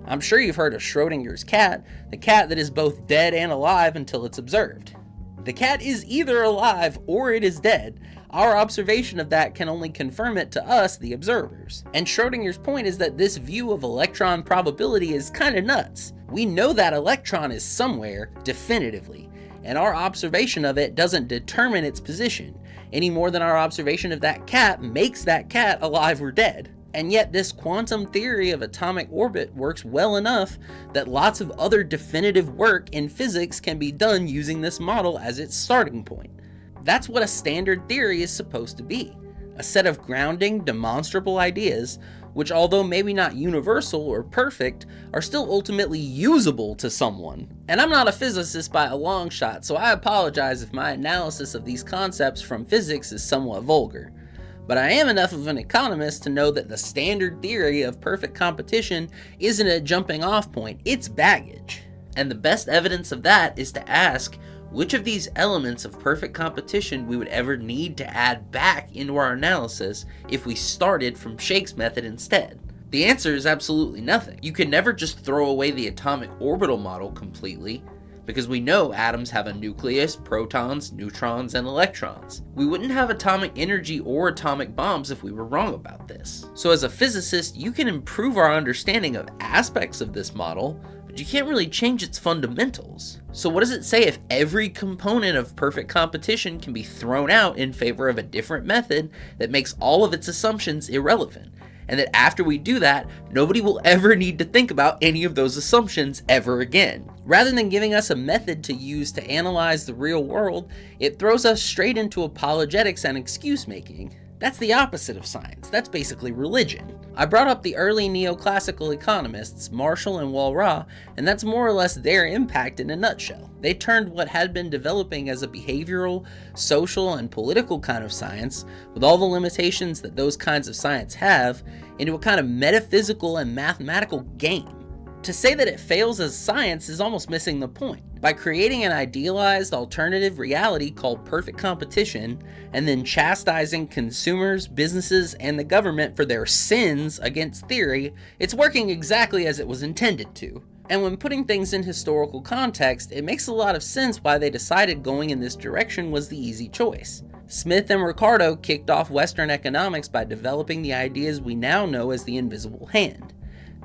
I'm sure you've heard of Schrodinger's cat, the cat that is both dead and alive until it's observed. The cat is either alive or it is dead. Our observation of that can only confirm it to us, the observers. And Schrodinger's point is that this view of electron probability is kinda nuts. We know that electron is somewhere, definitively, and our observation of it doesn't determine its position, any more than our observation of that cat makes that cat alive or dead. And yet this quantum theory of atomic orbit works well enough that lots of other definitive work in physics can be done using this model as its starting point. That's what a standard theory is supposed to be, a set of grounding, demonstrable ideas, which although maybe not universal or perfect, are still ultimately usable to someone. And I'm not a physicist by a long shot, so I apologize if my analysis of these concepts from physics is somewhat vulgar. But I am enough of an economist to know that the standard theory of perfect competition isn't a jumping off point, it's baggage. And the best evidence of that is to ask which of these elements of perfect competition we would ever need to add back into our analysis if we started from Shaikh's method instead. The answer is absolutely nothing. You can never just throw away the atomic orbital model completely, because we know atoms have a nucleus, protons, neutrons, and electrons. We wouldn't have atomic energy or atomic bombs if we were wrong about this. So as a physicist, you can improve our understanding of aspects of this model, but you can't really change its fundamentals. So what does it say if every component of perfect competition can be thrown out in favor of a different method that makes all of its assumptions irrelevant? And that after we do that, nobody will ever need to think about any of those assumptions ever again. Rather than giving us a method to use to analyze the real world, it throws us straight into apologetics and excuse making. That's the opposite of science. That's basically religion. I brought up the early neoclassical economists, Marshall and Walras, and that's more or less their impact in a nutshell. They turned what had been developing as a behavioral, social, and political kind of science, with all the limitations that those kinds of science have, into a kind of metaphysical and mathematical game. To say that it fails as science is almost missing the point. By creating an idealized alternative reality called perfect competition, and then chastising consumers, businesses, and the government for their sins against theory, it's working exactly as it was intended to. And when putting things in historical context, it makes a lot of sense why they decided going in this direction was the easy choice. Smith and Ricardo kicked off Western economics by developing the ideas we now know as the invisible hand,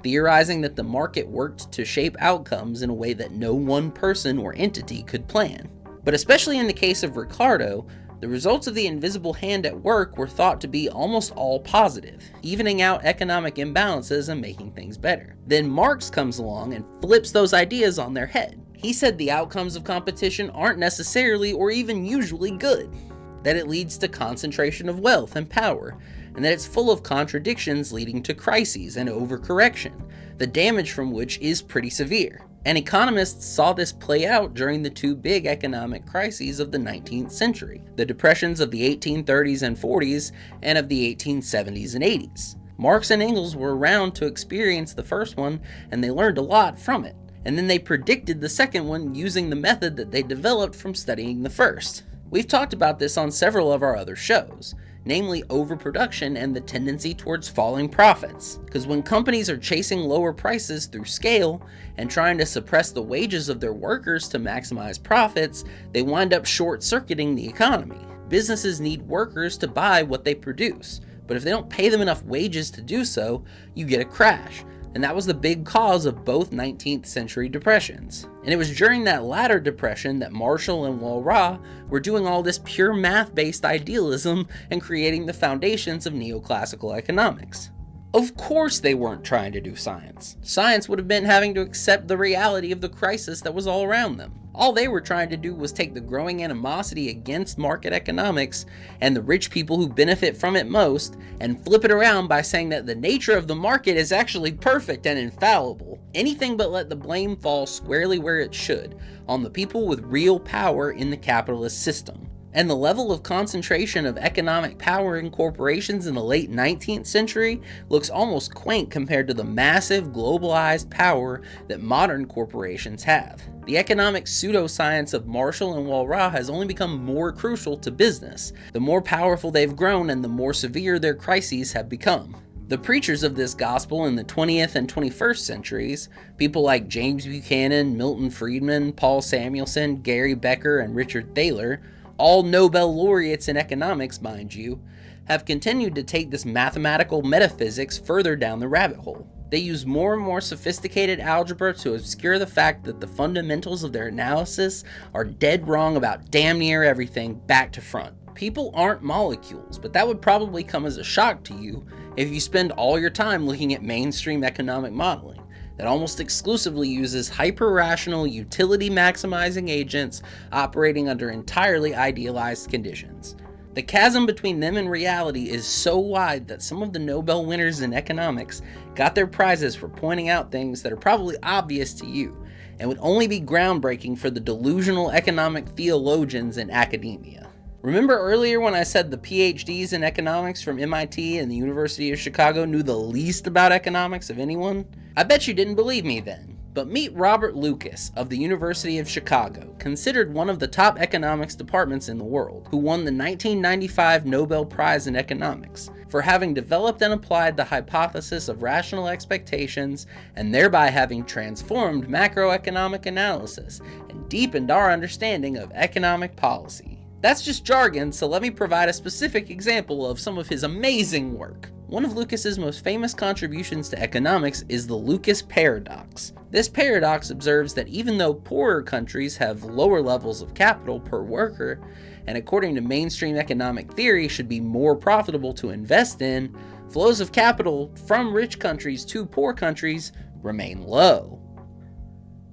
theorizing that the market worked to shape outcomes in a way that no one person or entity could plan. But especially in the case of Ricardo, the results of the invisible hand at work were thought to be almost all positive, evening out economic imbalances and making things better. Then Marx comes along and flips those ideas on their head. He said the outcomes of competition aren't necessarily or even usually good, that it leads to concentration of wealth and power, and that it's full of contradictions leading to crises and overcorrection, the damage from which is pretty severe. And economists saw this play out during the two big economic crises of the 19th century, the depressions of the 1830s and 40s and of the 1870s and 80s. Marx and Engels were around to experience the first one, and they learned a lot from it. And then they predicted the second one using the method that they developed from studying the first. We've talked about this on several of our other shows, namely overproduction and the tendency towards falling profits. Because when companies are chasing lower prices through scale and trying to suppress the wages of their workers to maximize profits, they wind up short-circuiting the economy. Businesses need workers to buy what they produce, but if they don't pay them enough wages to do so, you get a crash. And that was the big cause of both 19th century depressions. And it was during that latter depression that Marshall and Walras were doing all this pure math-based idealism and creating the foundations of neoclassical economics. Of course they weren't trying to do science. Science would have been having to accept the reality of the crisis that was all around them. All they were trying to do was take the growing animosity against market economics and the rich people who benefit from it most and flip it around by saying that the nature of the market is actually perfect and infallible. Anything but let the blame fall squarely where it should, on the people with real power in the capitalist system. And the level of concentration of economic power in corporations in the late 19th century looks almost quaint compared to the massive globalized power that modern corporations have. The economic pseudoscience of Marshall and Walras has only become more crucial to business, the more powerful they've grown and the more severe their crises have become. The preachers of this gospel in the 20th and 21st centuries, people like James Buchanan, Milton Friedman, Paul Samuelson, Gary Becker, and Richard Thaler, all Nobel laureates in economics, mind you, have continued to take this mathematical metaphysics further down the rabbit hole. They use more and more sophisticated algebra to obscure the fact that the fundamentals of their analysis are dead wrong about damn near everything back to front. People aren't molecules, but that would probably come as a shock to you if you spend all your time looking at mainstream economic modeling that almost exclusively uses hyper-rational, utility-maximizing agents operating under entirely idealized conditions. The chasm between them and reality is so wide that some of the Nobel winners in economics got their prizes for pointing out things that are probably obvious to you and would only be groundbreaking for the delusional economic theologians in academia. Remember earlier when I said the PhDs in economics from MIT and the University of Chicago knew the least about economics of anyone? I bet you didn't believe me then. But meet Robert Lucas of the University of Chicago, considered one of the top economics departments in the world, who won the 1995 Nobel Prize in Economics for having developed and applied the hypothesis of rational expectations and thereby having transformed macroeconomic analysis and deepened our understanding of economic policy. That's just jargon, so let me provide a specific example of some of his amazing work. One of Lucas's most famous contributions to economics is the Lucas paradox. This paradox observes that even though poorer countries have lower levels of capital per worker, and according to mainstream economic theory should be more profitable to invest in, flows of capital from rich countries to poor countries remain low.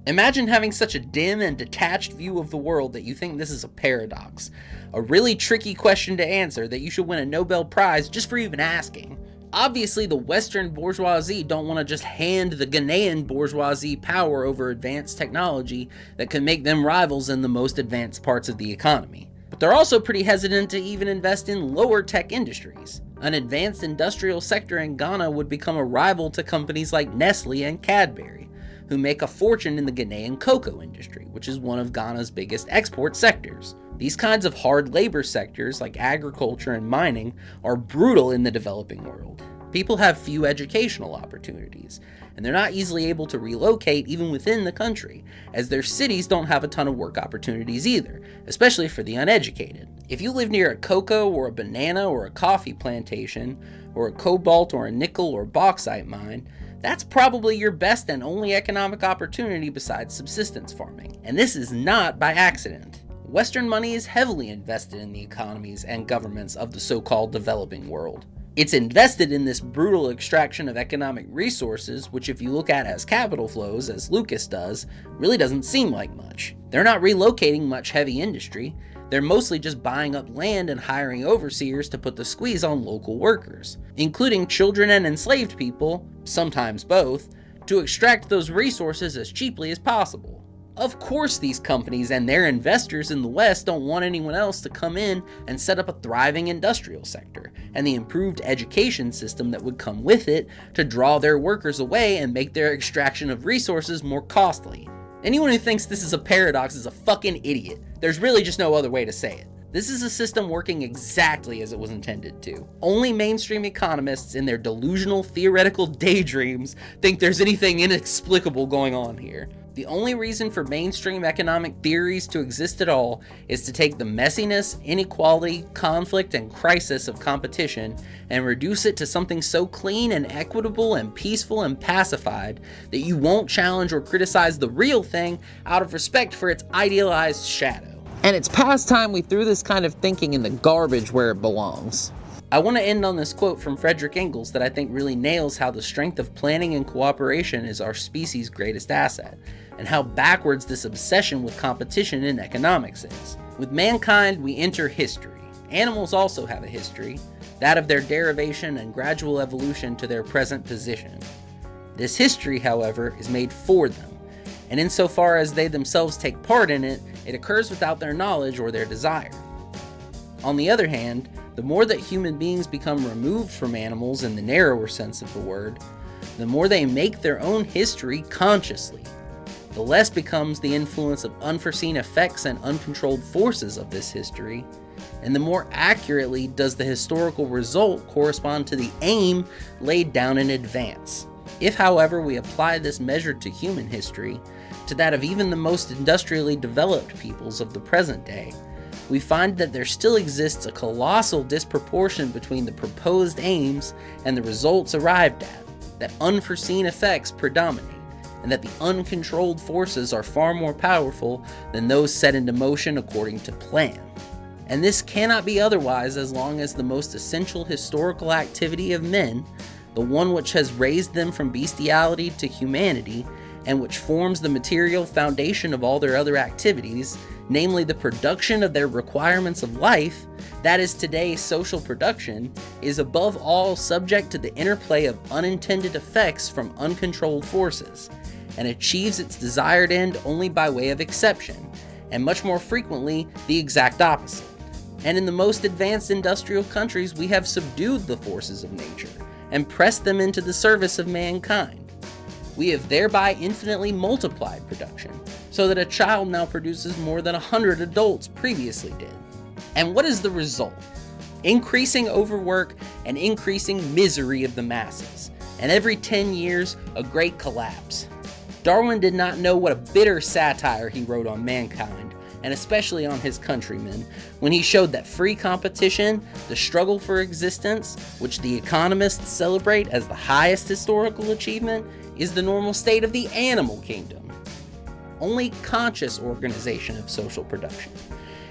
Imagine having such a dim and detached view of the world that you think this is a paradox. A really tricky question to answer that you should win a Nobel Prize just for even asking. Obviously, the Western bourgeoisie don't want to just hand the Ghanaian bourgeoisie power over advanced technology that can make them rivals in the most advanced parts of the economy. But they're also pretty hesitant to even invest in lower tech industries. An advanced industrial sector in Ghana would become a rival to companies like Nestle and Cadbury, who make a fortune in the Ghanaian cocoa industry, which is one of Ghana's biggest export sectors. These kinds of hard labor sectors, like agriculture and mining, are brutal in the developing world. People have few educational opportunities, and they're not easily able to relocate even within the country, as their cities don't have a ton of work opportunities either, especially for the uneducated. If you live near a cocoa or a banana or a coffee plantation, or a cobalt or a nickel or bauxite mine, that's probably your best and only economic opportunity besides subsistence farming, and this is not by accident. Western money is heavily invested in the economies and governments of the so-called developing world. It's invested in this brutal extraction of economic resources, which if you look at as capital flows, as Lucas does, really doesn't seem like much. They're not relocating much heavy industry. They're mostly just buying up land and hiring overseers to put the squeeze on local workers, including children and enslaved people, sometimes both, to extract those resources as cheaply as possible. Of course, these companies and their investors in the West don't want anyone else to come in and set up a thriving industrial sector and the improved education system that would come with it to draw their workers away and make their extraction of resources more costly. Anyone who thinks this is a paradox is a fucking idiot. There's really just no other way to say it. This is a system working exactly as it was intended to. Only mainstream economists in their delusional theoretical daydreams think there's anything inexplicable going on here. The only reason for mainstream economic theories to exist at all is to take the messiness, inequality, conflict, and crisis of competition and reduce it to something so clean and equitable and peaceful and pacified that you won't challenge or criticize the real thing out of respect for its idealized shadow. And it's past time we threw this kind of thinking in the garbage where it belongs. I want to end on this quote from Frederick Engels that I think really nails how the strength of planning and cooperation is our species' greatest asset, and how backwards this obsession with competition in economics is. With mankind, we enter history. Animals also have a history, that of their derivation and gradual evolution to their present position. This history, however, is made for them, and insofar as they themselves take part in it, it occurs without their knowledge or their desire. On the other hand, the more that human beings become removed from animals in the narrower sense of the word, the more they make their own history consciously. The less becomes the influence of unforeseen effects and uncontrolled forces of this history, and the more accurately does the historical result correspond to the aim laid down in advance. If, however, we apply this measure to human history, to that of even the most industrially developed peoples of the present day, we find that there still exists a colossal disproportion between the proposed aims and the results arrived at, that unforeseen effects predominate, and that the uncontrolled forces are far more powerful than those set into motion according to plan. And this cannot be otherwise as long as the most essential historical activity of men, the one which has raised them from bestiality to humanity, and which forms the material foundation of all their other activities, namely the production of their requirements of life, that is today social production, is above all subject to the interplay of unintended effects from uncontrolled forces, and achieves its desired end only by way of exception, and much more frequently the exact opposite. And in the most advanced industrial countries, we have subdued the forces of nature and pressed them into the service of mankind. We have thereby infinitely multiplied production, so that a child now produces more than 100 adults previously did. And what is the result? Increasing overwork and increasing misery of the masses, and every 10 years, a great collapse. Darwin did not know what a bitter satire he wrote on mankind, and especially on his countrymen, when he showed that free competition, the struggle for existence, which the economists celebrate as the highest historical achievement, is the normal state of the animal kingdom. Only conscious organization of social production,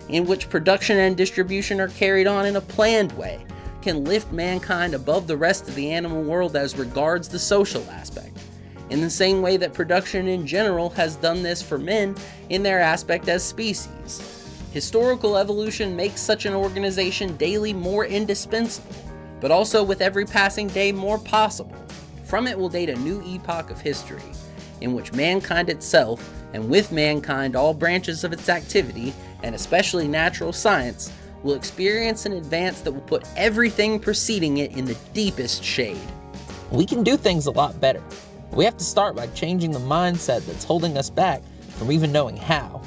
in which production and distribution are carried on in a planned way, can lift mankind above the rest of the animal world as regards the social aspect, in the same way that production in general has done this for men in their aspect as species. Historical evolution makes such an organization daily more indispensable, but also with every passing day more possible. From it will date a new epoch of history, in which mankind itself, and with mankind all branches of its activity, and especially natural science, will experience an advance that will put everything preceding it in the deepest shade. We can do things a lot better. We have to start by changing the mindset that's holding us back from even knowing how.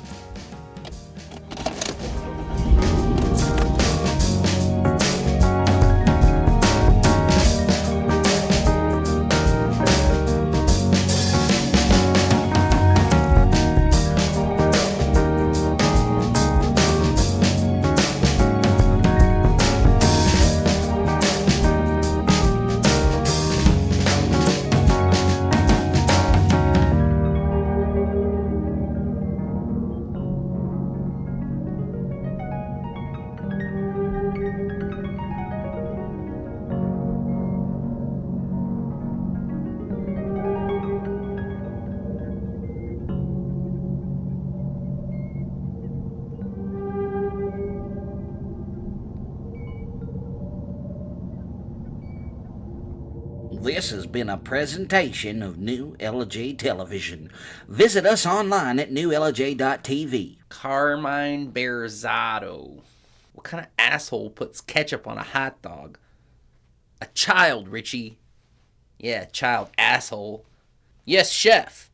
This has been a presentation of New LJ Television. Visit us online at newlj.tv. Carmine Berzado. What kind of asshole puts ketchup on a hot dog? A child, Richie. Yeah, child asshole. Yes, chef.